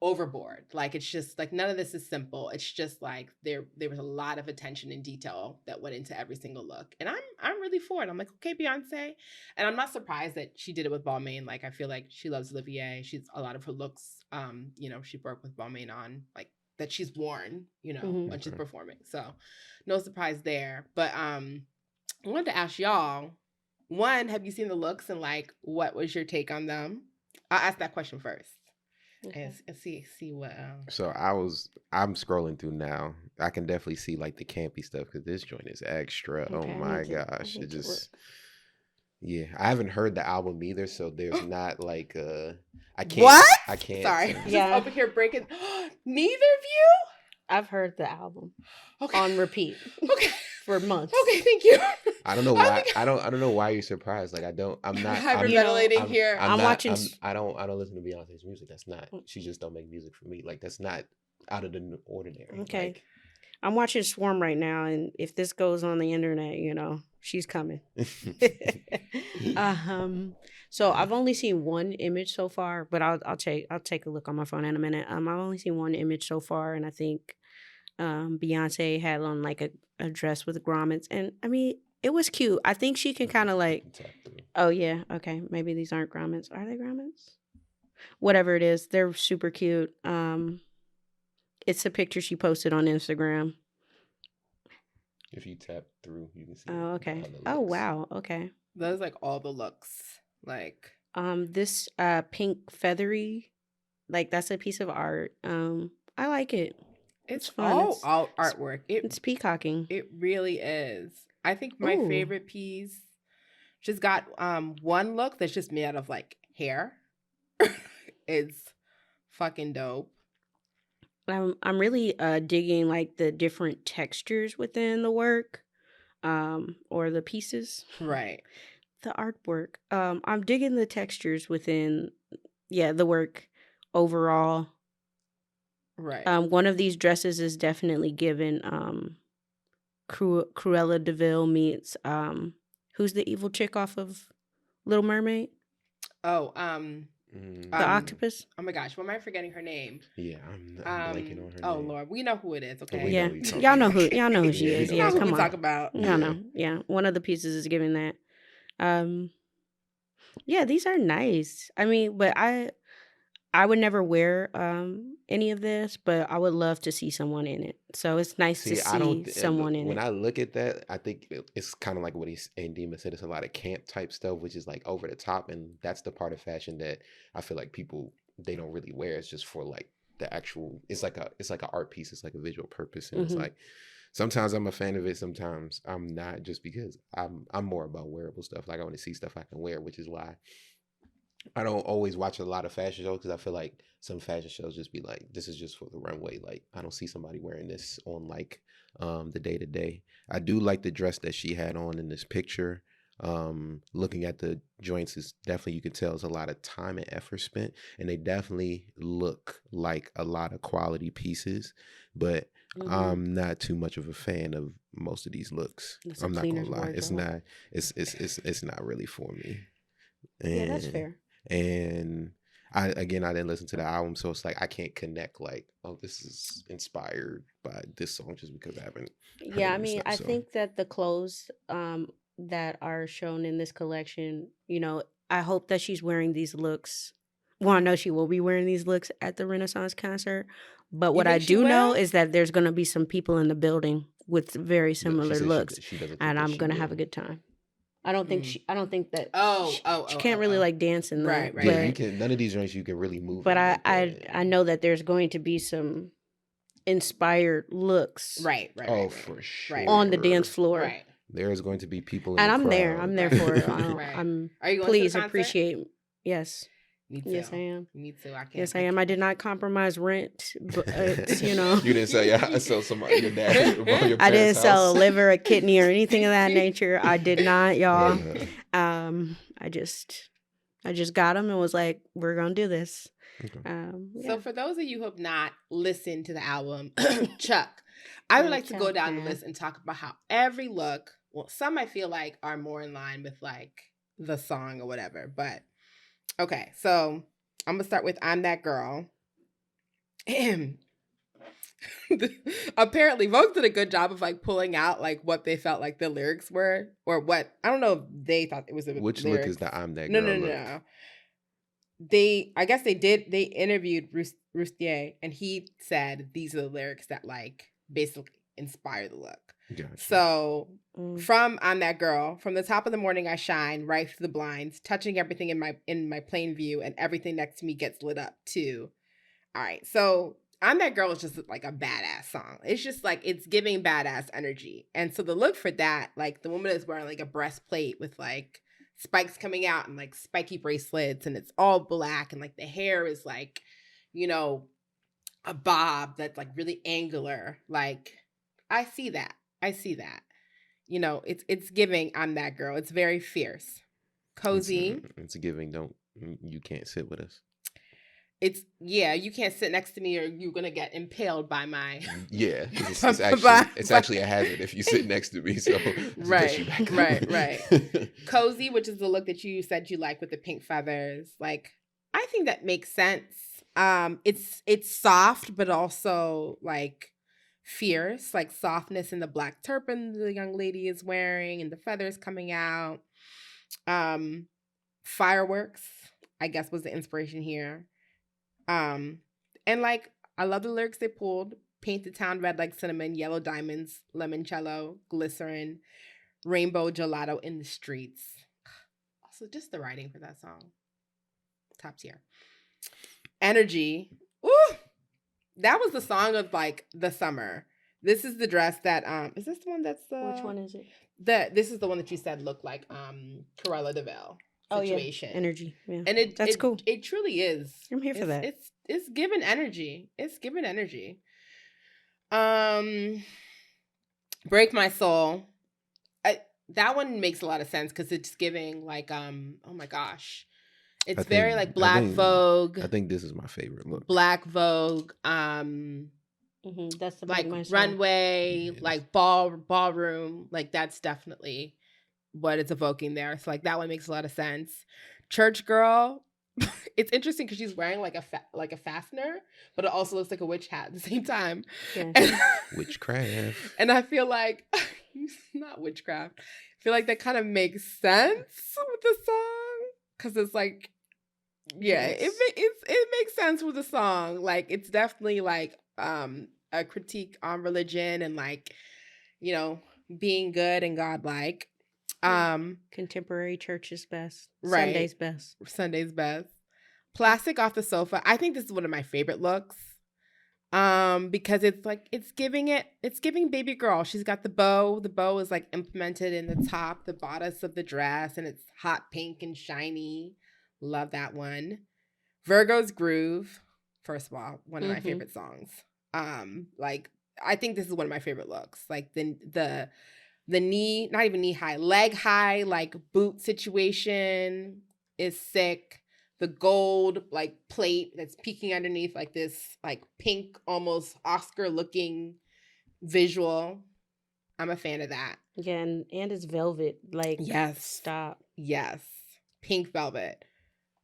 overboard. Like it's just like none of this is simple. It's just like there was a lot of attention and detail that went into every single look, and I'm really for it. I'm like, okay, Beyonce, and I'm not surprised that she did it with Balmain. Like I feel like she loves Olivier. She's a lot of her looks, she worked with Balmain on, like that she's worn, when she's performing. So no surprise there. But I wanted to ask y'all, one, have you seen the looks, and like what was your take on them? I'll ask that question first. Okay. And see what. So I'm scrolling through now. I can definitely see like the campy stuff because this joint is extra. Oh Okay, my I gosh, need it to look. just yeah. I haven't heard the album either, so there's not like What? I can't Sorry, tell. just Yeah. over here breaking. Neither of you. I've heard the album Okay. on repeat Okay. for months. Okay. Thank you. I don't know I why. think- I don't know why you're surprised. Like I'm not. Hyperventilating I'm, here. I'm I'm not. watching I don't listen to Beyonce's music. That's not. She just don't make music for me. Like that's not out of the ordinary. Okay. Like, I'm watching Swarm right now, and if this goes on the internet, she's coming. So I've only seen one image so far, but I'll take a look on my phone in a minute. I've only seen one image so far, and I think Beyonce had on like a dress with grommets, and I mean it was cute. I think she can kind of like. Tap through. Oh yeah, okay. Maybe these aren't grommets. Are they grommets? Whatever it is, they're super cute. It's a picture she posted on Instagram. If you tap through, you can see. Oh, okay. all the Oh looks. wow. Okay. Those like all the looks. Like This pink feathery, like that's a piece of art. I like it. it's fun. all artwork. It's peacocking. It really is. I think my Ooh. favorite piece just got one look that's just made out of like hair. It's fucking dope. I'm really digging like the different textures within the work, or the pieces, Right. the artwork. I'm digging the textures within, the work overall. Right. One of these dresses is definitely given Cruella DeVille meets who's the evil chick off of Little Mermaid? Oh, The octopus? Oh my gosh, why am I forgetting her name? Yeah, I'm blanking on her Oh name. Lord, we know who it is. Okay. we Yeah, know who you're talking y'all know about. y'all know who she Yeah, we is. know Yeah, You know who come we on. talk about. Y'all Yeah. know. Yeah, one of the pieces is giving that. Yeah, these are nice. I mean, but I would never wear any of this, but I would love to see someone in it. So it's nice to See, I don't. see someone in when it. I look at that, I think it's kind of like what Dima said. It's a lot of camp type stuff, which is like over the top, and that's the part of fashion that I feel like people they don't really wear. It's just for like the actual. It's like an art piece. It's like a visual purpose, and it's Mhm. like sometimes I'm a fan of it. Sometimes I'm not, just because I'm more about wearable stuff. Like I want to see stuff I can wear, which is why I don't always watch a lot of fashion shows, because I feel like some fashion shows just be like, this is just for the runway. Like I don't see somebody wearing this on like the day to day. I do like the dress that she had on in this picture. Looking at the joints is definitely, you can tell it's a lot of time and effort spent, and they definitely look like a lot of quality pieces, but Mhm. I'm not too much of a fan of most of these looks. That's a I'm not gonna cleaner's lie. It's wardrobe. not it's not really for me. Yeah, that's And fair. and I didn't listen to the album, so it's like I can't connect like, oh, this is inspired by this song just because I haven't heard Yeah, it I and mean, stuff. I So think that the clothes that are shown in this collection, I hope that she's wearing these looks. Well, I know she will be wearing these looks at the Renaissance concert, but what I think she do know will? is that there's going to be some people in the building with very she similar said looks, she doesn't think and that I'm she going to have a will. good time. I don't think Mm. I don't think that Oh, she can't really like dance in Right, that. right, Yeah, right. you can. None of these joints you can really move. But in I like that. I know that there's going to be some inspired looks Right. Oh, for sure. on the dance floor. Right. There is going to be people in And the I'm crowd. there. I'm there Right. for it. Right. I'm Are you going please to the concert? appreciate. Yes. Me too. Yes, I am. Me too. I can't. Yes, I am. I did not compromise rent, but You didn't sell somebody your dad your I didn't parents' sell a house? liver, a kidney, or anything of that nature. I did not, y'all. I just got them and was like, we're gonna do this. Okay. So for those of you who have not listened to the album, Chuck, I would like to go down the list and talk about how every look, well, some I feel like are more in line with like the song or whatever. But okay, so I'm gonna start with "I'm That Girl." Apparently, Vogue did a good job of like pulling out like what they felt like the lyrics were, or what I don't know if they thought it was. Which lyrics. look is the "I'm That No, Girl" no, look? no. I guess they interviewed Roustier, and he said these are the lyrics that like basically inspire the look. Gotcha. So from "I'm That Girl," from the top of the morning I shine right through the blinds, touching everything in my plain view, and everything next to me gets lit up too. All right. So I'm That Girl is just like a badass song. It's just like, it's giving badass energy. And so the look for that, like the woman is wearing like a breastplate with like spikes coming out and like spiky bracelets, and it's all black, and like the hair is like, you know, a bob that's like really angular. Like, I see that. I see that. You know, it's giving I'm That Girl. It's very fierce. Cozy. It's a giving. You can't sit with us. It's, yeah, you can't sit next to me or you're gonna get impaled by my Yeah, it's actually a hazard if you sit next to me. So right. Cozy, which is the look that you said you like with the pink feathers. Like, I think that makes sense. It's soft but also like fierce, like softness in the black turban the young lady is wearing and the feathers coming out. Fireworks, I guess, was the inspiration here. And like, I love the lyrics they pulled. Paint the town red like cinnamon, yellow diamonds, limoncello, glycerin, rainbow gelato in the streets. Also, just the writing for that song, top tier. Energy. Ooh, that was the song of like the summer. This is the dress that is this the one that's Which one is it? This is the one that you said looked like Cruella de Vil situation. Oh, yeah. Energy. Yeah. And that's cool. It truly is. I'm here for that. It's given energy. It's given energy. Break My Soul. That one makes a lot of sense because it's giving like oh my gosh. It's very like Black Vogue. I think this is my favorite look. Black Vogue. That's the like runway, like ballroom. Like, that's definitely what it's evoking there. So like that one makes a lot of sense. Church girl. It's interesting because she's wearing like a fastener, but it also looks like a witch hat at the same time. Yeah. Witchcraft. And I feel like not witchcraft. I feel like that kind of makes sense with the song because it's like, yeah, yes. it makes sense with the song. Like, it's definitely like a critique on religion and like, you know, being good and godlike. Contemporary church is best. Right. Sunday's best. Plastic off the sofa. I think this is one of my favorite looks. Because it's like it's giving baby girl. She's got the bow. The bow is like implemented in the top, the bodice of the dress, and it's hot pink and shiny. Love that one. Virgo's Groove. First of all, one of my favorite songs. Like, I think this is one of my favorite looks. Like the knee, not even knee high, leg high, like boot situation is sick. The gold like plate that's peeking underneath like this like pink, almost Oscar looking visual. I'm a fan of that. Yeah, and it's velvet. Like, yes. Stop. Yes. Pink velvet.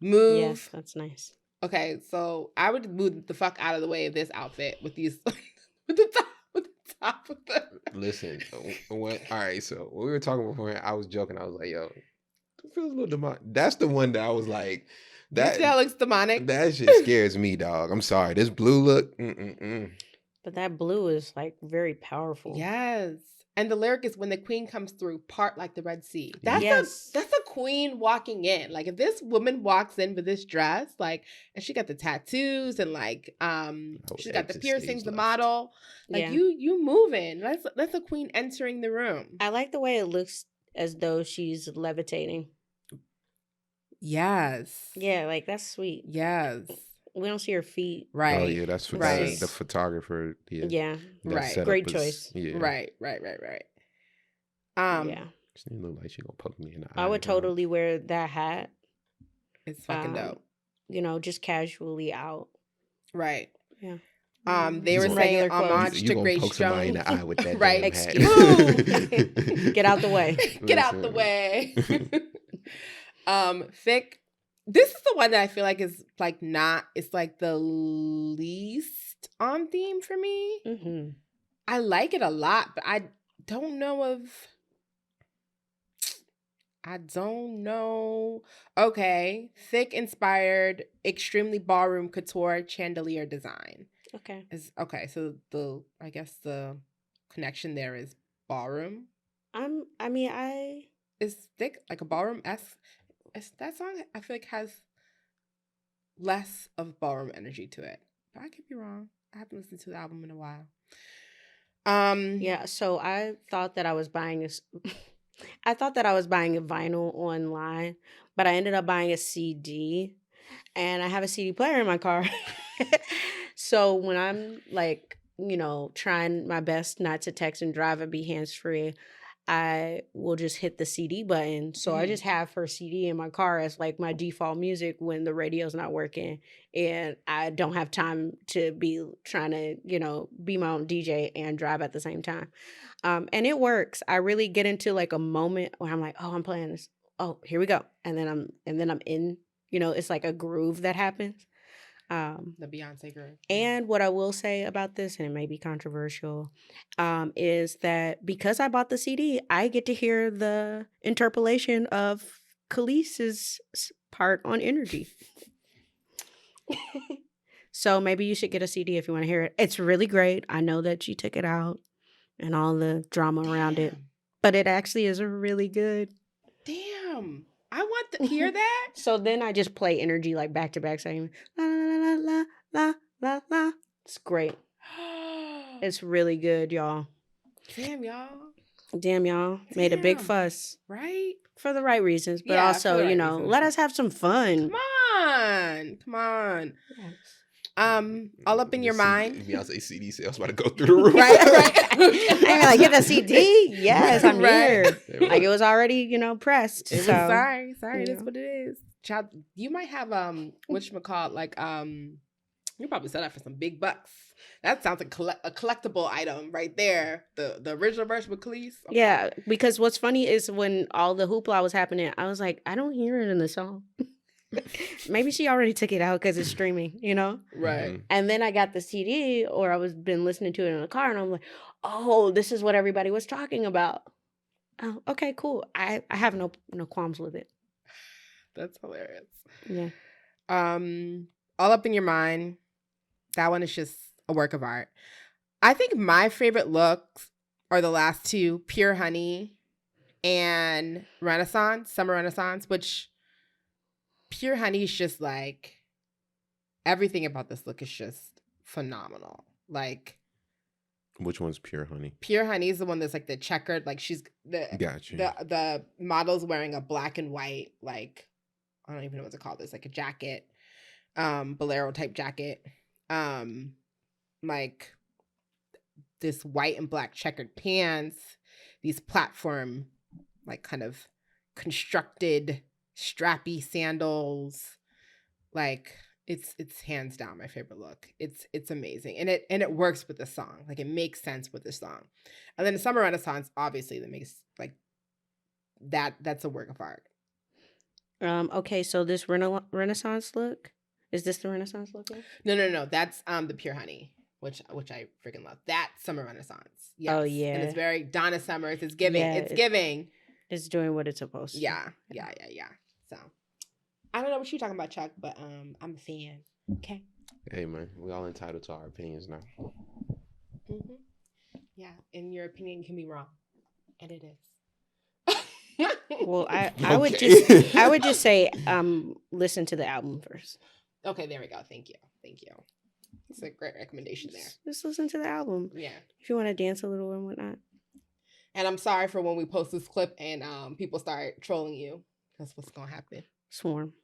Move. Yes, that's nice. Okay, so I would move the fuck out of the way of this outfit with these with the top of the Listen, all right, so when we were talking before, I was joking. I was like, yo, it feels a little demonic. That's the one that I was like, that looks demonic. That shit scares me, dog. I'm sorry. This blue look. But that blue is like very powerful. Yes. And the lyric is when the queen comes through, part like the Red Sea. That's a queen walking in. Like, if this woman walks in with this dress, like, and she got the tattoos and like she's got the piercings, the model. Like, you moving. That's a queen entering the room. I like the way it looks as though she's levitating. Yes. Yeah, like that's sweet. Yes. We don't see her feet. Right. Oh yeah, that's right. The photographer. Yeah. Right. Great choice. Yeah. Right. Yeah. She didn't look like she gonna poke me in the eye. I would totally wear that hat. It's fucking dope. You know, just casually out. Right. Yeah. They were saying homage to Grace Jones. Somebody in the eye with that right. Hat. Get out the way. Get out the way. Thick. This is the one that I feel like is like not. It's like the least on theme for me. Mm-hmm. I like it a lot, but I don't know. Okay. Thick inspired, extremely ballroom couture chandelier design. Okay. So I guess the connection there is ballroom. Is thick like a ballroom that song I feel like has less of ballroom energy to it. but I could be wrong. I haven't listened to the album in a while. Yeah, so I thought that I was buying this. I thought that I was buying a vinyl online, but I ended up buying a CD, and I have a CD player in my car. So when I'm like, trying my best not to text and drive and be hands free, I will just hit the CD button. So I just have her CD in my car as like my default music when the radio's not working and I don't have time to be trying to, be my own DJ and drive at the same time. And it works. I really get into like a moment where I'm like, oh, I'm playing this. Oh, here we go. And then I'm in, it's like a groove that happens. The Beyonce girl. And what I will say about this, and it may be controversial, is that because I bought the CD, I get to hear the interpolation of Khalees's part on Energy. So maybe you should get a CD if you want to hear it. It's really great. I know that she took it out and all the drama around it, but it actually is really good. Damn. I want to hear that. So then I just play Energy like back to back saying la la la la la la. It's great. It's really good, y'all. Damn, y'all. Damn, y'all. Made a big fuss. Right? For the right reasons, but Yeah, also, for the right reasons. let us have some fun. Come on. Yes. All up in your mind. Beyonce CD sales about to go through the roof. Right. I mean, like, get the CD. Yes, I'm here. Like, it was already, pressed. It was, sorry. That's what it is. Child, you might have whatchamacallit, like you probably sell that for some big bucks. That sounds like a collectible item right there. The original version with Khalees. Okay. Yeah, because what's funny is when all the hoopla was happening, I was like, I don't hear it in the song. Maybe she already took it out because it's streaming, Right. And then I got the CD, or been listening to it in the car, and I'm like, oh, this is what everybody was talking about. Oh, okay, cool. I have no qualms with it. That's hilarious. Yeah. All Up in Your Mind. That one is just a work of art. I think my favorite looks are the last two, Pure Honey and Summer Renaissance, which Pure Honey is just like, everything about this look is just phenomenal. Like, which one's Pure Honey? Pure Honey is the one that's like the checkered, like she's Gotcha. the model's wearing a black and white, like, I don't even know what to call this, like a jacket, bolero type jacket, like this white and black checkered pants, these platform, like kind of constructed strappy sandals, like it's hands down my favorite look. It's amazing, and it works with the song. Like, it makes sense with the song. And then Summer Renaissance, obviously, that makes like that's a work of art. Okay, so this Renaissance look, is this the Renaissance look? No. That's the Pure Honey, which I freaking love. That Summer Renaissance. Yes. Oh yeah, and it's very Donna Summers. It's giving. Yeah, it's giving. It's doing what it's supposed to. Yeah. So I don't know what you're talking about, Chuck, but I'm a fan. Okay. Hey man, we all entitled to our opinions now. Mm-hmm. Yeah, and your opinion can be wrong, and it is. Well, I would just say listen to the album first. Okay, there we go. Thank you. It's a great recommendation there. Just listen to the album. Yeah. If you want to dance a little and whatnot. And I'm sorry for when we post this clip and people start trolling you. That's what's gonna happen. Swarm.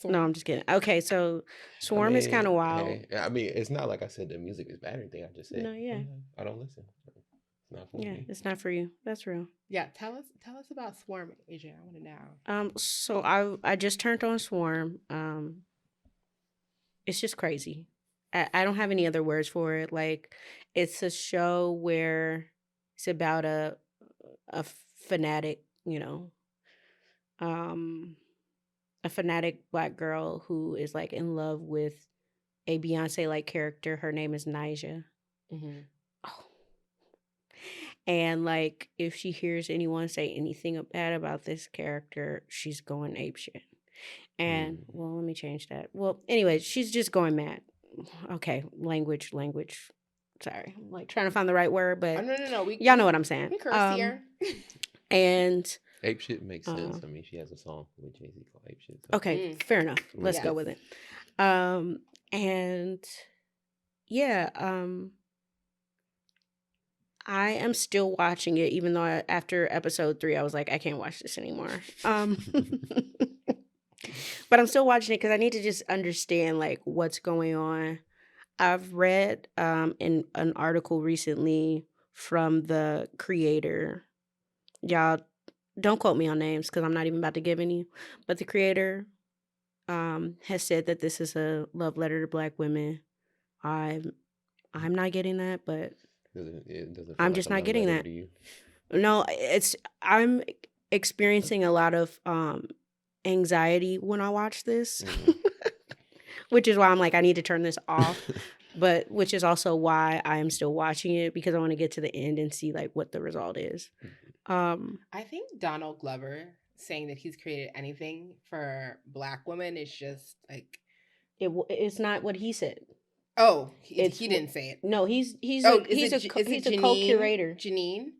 No, I'm just kidding. Okay, so Swarm is kind of wild. Hey, I mean, it's not like I said the music is bad or anything. I just said no, yeah. I don't listen. It's not for me. It's not for you. That's real. Yeah, tell us about Swarm, Adrienne. I want to know. So I just turned on Swarm. It's just crazy. I don't have any other words for it. Like, it's a show where it's about a fanatic, a fanatic Black girl who is like in love with a Beyonce like character. Her name is Nyjah. Mm-hmm. Oh. And like, if she hears anyone say anything bad about this character, she's going apeshit. And well, let me change that. Well, anyway, she's just going mad. Okay, language. Sorry, I'm like trying to find the right word, but no. Y'all know what I'm saying. We curse here. And Ape Shit makes sense. I mean, she has a song with Jay-Z called Ape Shit. So. Okay, fair enough. Let's go with it. And yeah, I am still watching it, even though after episode 3, I was like, I can't watch this anymore. But I'm still watching it because I need to just understand like what's going on. I've read in an article recently from the creator. Y'all don't quote me on names because I'm not even about to give any. But the creator has said that this is a love letter to Black women. I'm not getting that, but It doesn't feel I'm like just a not love getting letter that. to you. No, I'm experiencing a lot of anxiety when I watch this, Mhm. which is why I'm like I need to turn this off. But which is also why I am still watching it because I want to get to the end and see like what the result is. I think Donald Glover saying that he's created anything for Black women is just like, It's not what he said. oh, It's he didn't say it. no, he's Oh, he's a is he's it a Janine? co-curator. Janine?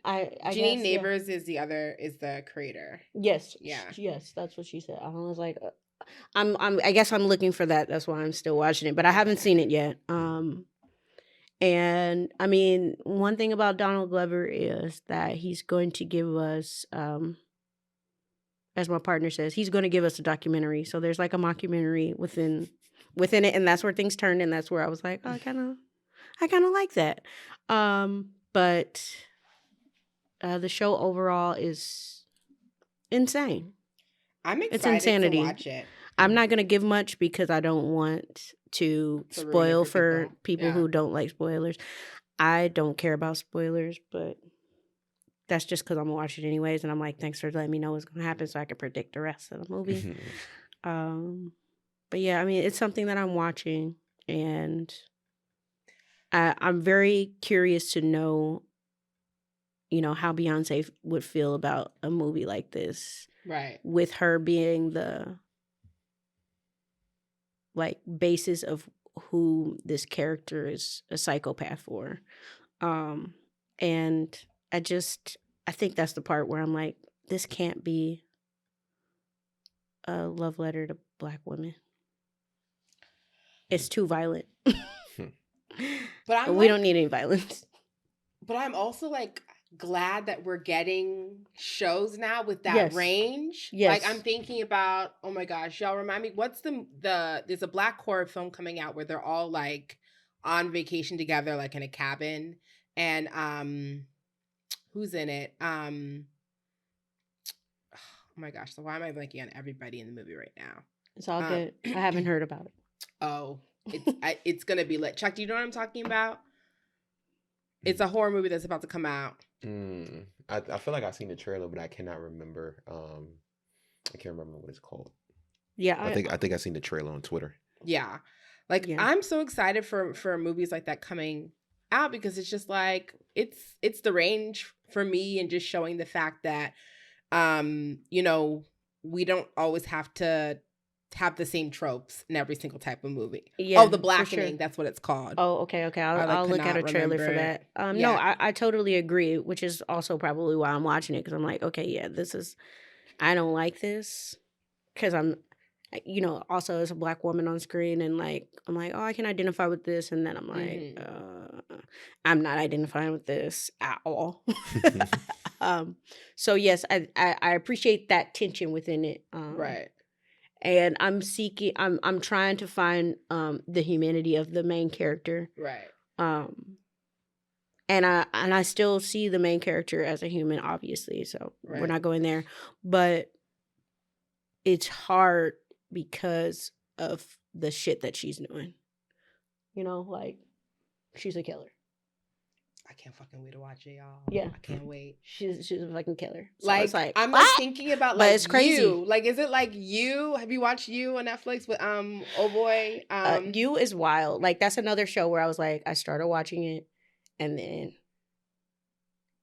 I Janine guess, yeah. Neighbors is the creator. Yes, Yeah. yes, that's what she said. I was like, I guess I'm looking for that. That's why I'm still watching it, but I haven't seen it yet. And I mean, one thing about Donald Glover is that he's going to give us, as my partner says, he's going to give us a documentary. So there's like a mockumentary within it, and that's where things turned, and that's where I was like, oh, I kind of like that. But the show overall is insane. I'm It's excited insanity. to watch it. I'm not going to give much because I don't want to ruin it spoil for people Yeah. who don't like spoilers. I don't care about spoilers, but that's just because I'm watching it anyways. And I'm like, thanks for letting me know what's going to happen so I can predict the rest of the movie. But yeah, I mean, it's something that I'm watching, and I'm very curious to know, how Beyonce would feel about a movie like this. Right. With her being the like basis of who this character is a psychopath for. And I think that's the part where I'm like, this can't be a love letter to Black women. It's too violent. But we don't need any violence. But I'm also like glad that we're getting shows now with that range. Yes. Like I'm thinking about, oh my gosh, y'all remind me, what's there's a Black horror film coming out where they're all like on vacation together, like in a cabin, and who's in it? Oh my gosh, so why am I blanking on everybody in the movie right now? It's all good. I haven't heard about it. Oh, it's gonna be lit. Chuck, do you know what I'm talking about? It's a horror movie that's about to come out. I feel like I've seen the trailer, but I cannot remember. I can't remember what it's called. Yeah, I think I've seen the trailer on Twitter. Yeah, like I'm so excited for movies like that coming out because it's just like it's the range for me, and just showing the fact that we don't always have to have the same tropes in every single type of movie. Yeah, the blackening, sure. That's what it's called. Oh, okay. I'll look at a trailer for that. No, I totally agree, which is also probably why I'm watching it, because I'm like, okay, yeah, I don't like this, because I'm, also as a Black woman on screen, and like, I'm like, oh, I can identify with this, and then I'm like, I'm not identifying with this at all. So yes, I appreciate that tension within it. Right. And I'm trying to find the humanity of the main character. Right. And I still see the main character as a human, obviously, so we're not going there. But it's hard because of the shit that she's doing. Like, she's a killer. I can't fucking wait to watch it, y'all. Yeah, I can't wait. She's a fucking killer. So like, it's like, I'm what? like thinking about like, but it's crazy. You. Like, is it like You? Have you watched You on Netflix with oh boy? You is wild. Like, that's another show where I was like, I started watching it, and then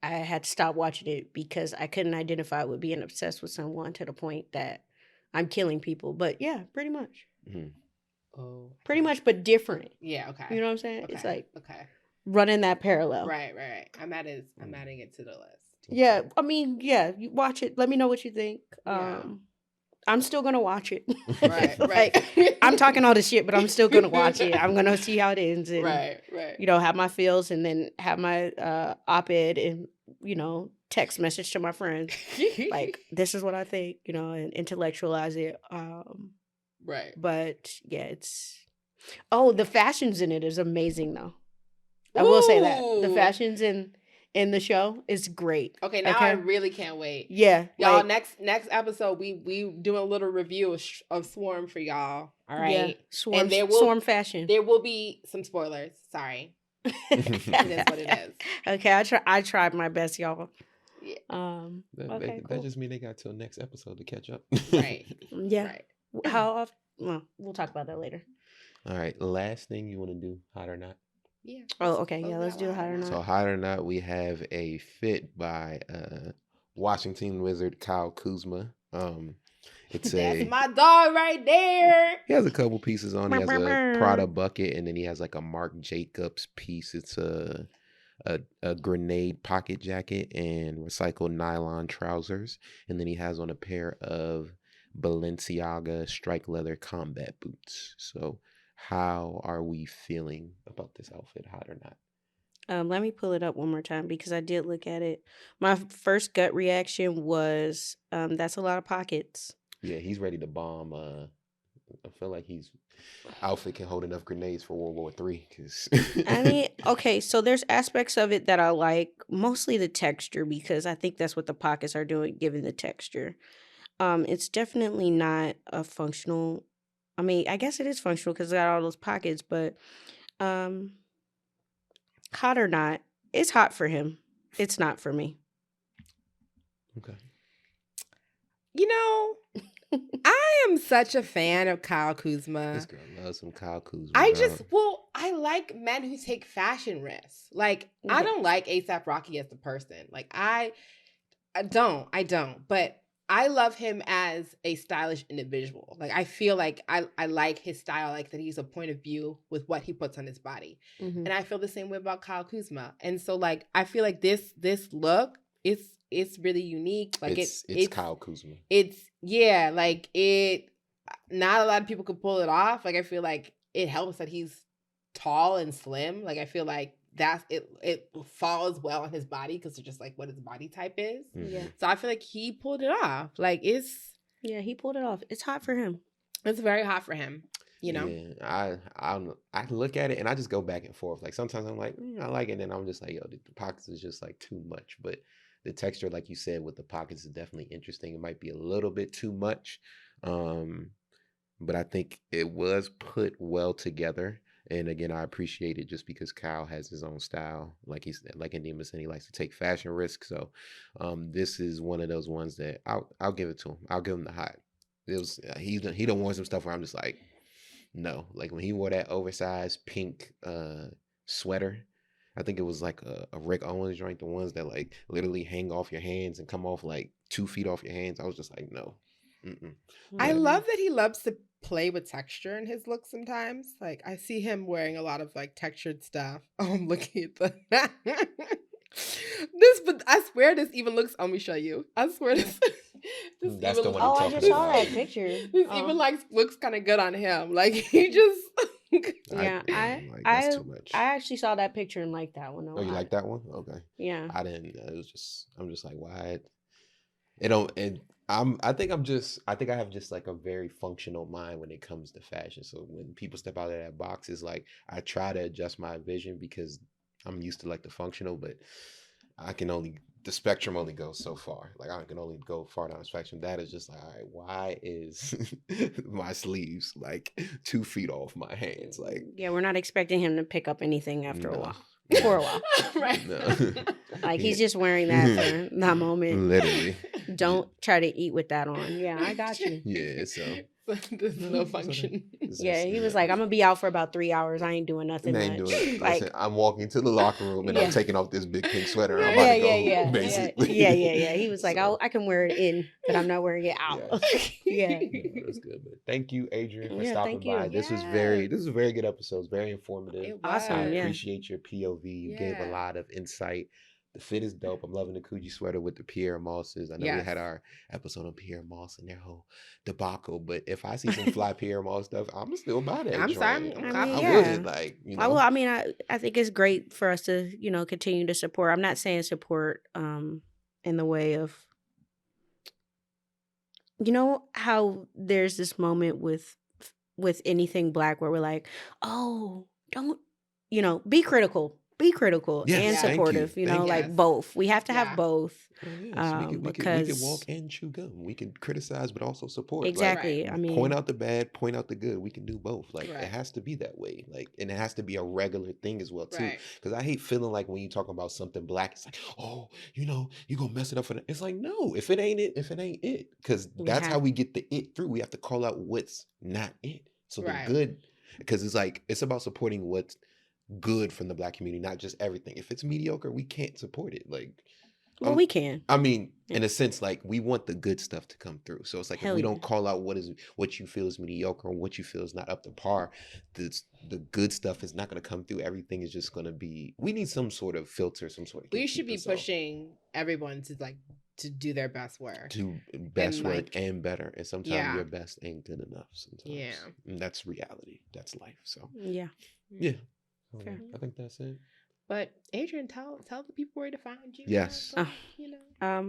I had to stop watching it because I couldn't identify with being obsessed with someone to the point that I'm killing people. But yeah, pretty much. Mm-hmm. Oh, pretty much, but different. Yeah. Okay. You know what I'm saying? Okay. It's like okay. Running that parallel. Right. I'm adding it to the list. Yeah, I mean, yeah, you watch it. Let me know what you think. Yeah. I'm still gonna watch it. Right, Like, I'm talking all this shit, but I'm still gonna watch it. I'm gonna see how it ends, and right. have my feels, and then have my op-ed and text message to my friends. Like, this is what I think, and intellectualize it. Right. But yeah, the fashions in it is amazing though. I will say that the Ooh. fashions in the show is great. Okay, now I really can't wait. Yeah, y'all. Next episode, we doing a little review of Swarm for y'all. All right, Swarm, and Swarm fashion. There will be some spoilers. Sorry, it is what it is. Okay, I tried my best, y'all. Yeah. That just means they got till next episode to catch up. Right. Yeah. Right. How often? Well, we'll talk about that later. All right. Last thing you want to do, hot or not? Yeah. Oh, okay. Yeah, let's do hot or not. So hot or not, we have a fit by Washington Wizard Kyle Kuzma. That's my dog right there. He has a couple pieces on. He has a Prada bucket, and then he has like a Marc Jacobs piece. It's a grenade pocket jacket and recycled nylon trousers, and then he has on a pair of Balenciaga strike leather combat boots. So how are we feeling about this outfit, hot or not? Let me pull it up one more time because I did look at it. My first gut reaction was that's a lot of pockets. Yeah, he's ready to bomb. I feel like his outfit can hold enough grenades for World War III. I mean, okay, so there's aspects of it that I like, mostly the texture, because I think that's what the pockets are doing, giving the texture. It's definitely not a functional. I mean, I guess it is functional because it got all those pockets, but hot or not, it's hot for him. It's not for me. Okay. I am such a fan of Kyle Kuzma. This girl loves some Kyle Kuzma. I like men who take fashion risks. Like, I don't like A$AP Rocky as the person. Like, I don't. But I love him as a stylish individual. Like, I feel like I like his style, like that he's a point of view with what he puts on his body. Mm-hmm. And I feel the same way about Kyle Kuzma. And so, like, I feel like this look, it's really unique. Like, it's Kyle Kuzma. Not a lot of people could pull it off. Like, I feel like it helps that he's tall and slim. Like, I feel like it falls well on his body because it's just like what his body type is. Mm-hmm. Yeah. So I feel like he pulled it off. Like, he pulled it off. It's hot for him. It's very hot for him. Yeah, I look at it and I just go back and forth. Like, sometimes I'm like, I like it, and then I'm just like, yo, the pockets is just like too much. But the texture, like you said, with the pockets is definitely interesting. It might be a little bit too much, but I think it was put well together. And again, I appreciate it just because Kyle has his own style. Like Indima said, he likes to take fashion risks. So this is one of those ones that I'll give it to him. I'll give him the hot. It was he don't want some stuff where I'm just like, no. Like when he wore that oversized pink sweater, I think it was like a Rick Owens joint, the ones that like literally hang off your hands and come off like 2 feet off your hands. I was just like, no. Mm-mm. I love that he loves to play with texture in his look sometimes. Like, I see him wearing a lot of like textured stuff. Oh, I'm looking at but I swear this even looks, let me show you. I swear this That's the one Oh, I just saw that picture. This even like looks kind of good on him. Like, he just yeah, that's too much. I actually saw that picture and liked that one. Oh, you like that one? Okay. Yeah. I didn't. I'm just like, why? I think I have just like a very functional mind when it comes to fashion. So when people step out of that box, it's like I try to adjust my vision because I'm used to like the functional, but the spectrum only goes so far. Like, I can only go far down the spectrum. That is just like, all right, why is my sleeves like 2 feet off my hands? Like, yeah, we're not expecting him to pick up anything after a while. For a while. Right. No. Like, he's just wearing that for that moment. Literally. Don't try to eat with that on. Yeah, I got you. Yeah, so there's no function. Yeah, he was like, I'm gonna be out for about 3 hours. I ain't doing nothing much. Like, listen, I'm walking to the locker room and I'm taking off this big pink sweater and I'm about to go, basically. Yeah. He was like, I can wear it in, but I'm not wearing it out. Yeah. That's good. But thank you, Adrienne, for Yeah, stopping thank you. by. This was a very good episode. It's very informative. It Awesome. I Yeah. appreciate your POV. You gave a lot of insight The fit is dope. I'm loving the Coogee sweater with the Pierre Mosses. I know we Yes. had our episode on Pierre Moss and their whole debacle, but if I see some fly Pierre Moss stuff, I'm still buy that. I'm sorry, joint. I'm I mean, copping. I yeah. would like, you Well, know. I mean, I think it's great for us to, continue to support. I'm not saying support in the way of, how there's this moment with anything Black where we're like, oh, don't, be critical and Yes, thank you. supportive, Thank you. like Yes. both. We have to Yeah. have both. Oh, yes, we could Because walk and chew gum. We can criticize, but also support. exactly. Right. I mean, Point out the bad, point out the good. We can do both. Like Right. it has to be that way. Like, and it has to be a regular thing as well too. Right. Because I hate feeling like when you talk about something Black, it's like, oh, you gonna mess it up for the. It's like, no, if it ain't it, if it ain't it, because We that's how have- we get the it through. We have to call out what's not it. So Right. the good, because it's like it's about supporting what's good from the Black community, not just everything. If it's mediocre, we can't support it. Like, well, we can. I mean, Yeah. in a sense, like we want the good stuff to come through. So it's like Hell if we yeah. don't call out what you feel is mediocre or what you feel is not up to par, the good stuff is not going to come through. Everything is just going to be. We need some sort of filter, some sort of. We should be gatekeeper, so pushing everyone to do their best work. to best and, work like, and better. And sometimes yeah. your best ain't good enough. Sometimes, Yeah. and that's reality. That's life. So Yeah. yeah, Fair. I think that's it. But Adrienne, tell the people where to find you. Yes. So,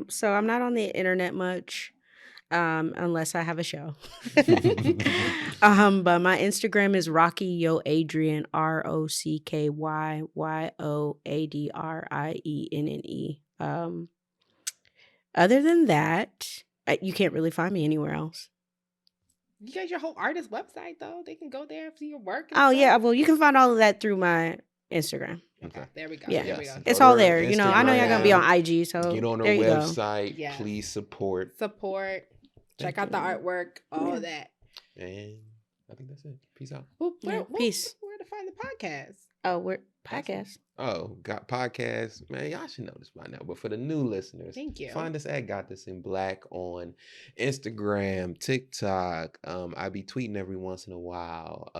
So I'm not on the internet much, unless I have a show. But my Instagram is Rocky Yo Adrienne, ROCKYYOADRIENNE. Other than that, you can't really find me anywhere else. You got your whole artist website though. They can go there and see your work. And Oh stuff. yeah, well you can find all of that through my Instagram. Okay, there we go. Yeah. There we Yes. go. It's Go all to her there. I know y'all gonna be on IG, so Get on her there you go. website. Yes. Please support. Support. Check Thank out the you. artwork. All Yeah. of that. And I think that's it. Peace out. Well, Yeah, peace. Where to find the podcast? Oh, we're podcast. Oh, got podcasts. Man, y'all should know this by now. But for the new listeners, Thank you. find us at Got This in Black on Instagram, TikTok. I be tweeting every once in a while.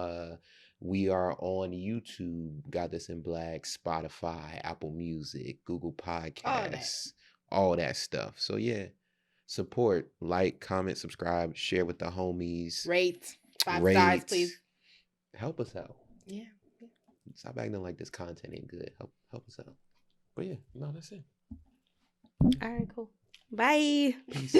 We are on YouTube, Got This in Black, Spotify, Apple Music, Google Podcasts, all that stuff. So yeah, support, like, comment, subscribe, share with the homies. Rate 5 stars, Rate. please. Help us out. Yeah. Stop acting like this content ain't good. Help us out. But yeah, no, that's it. All right, cool. Bye. Peace.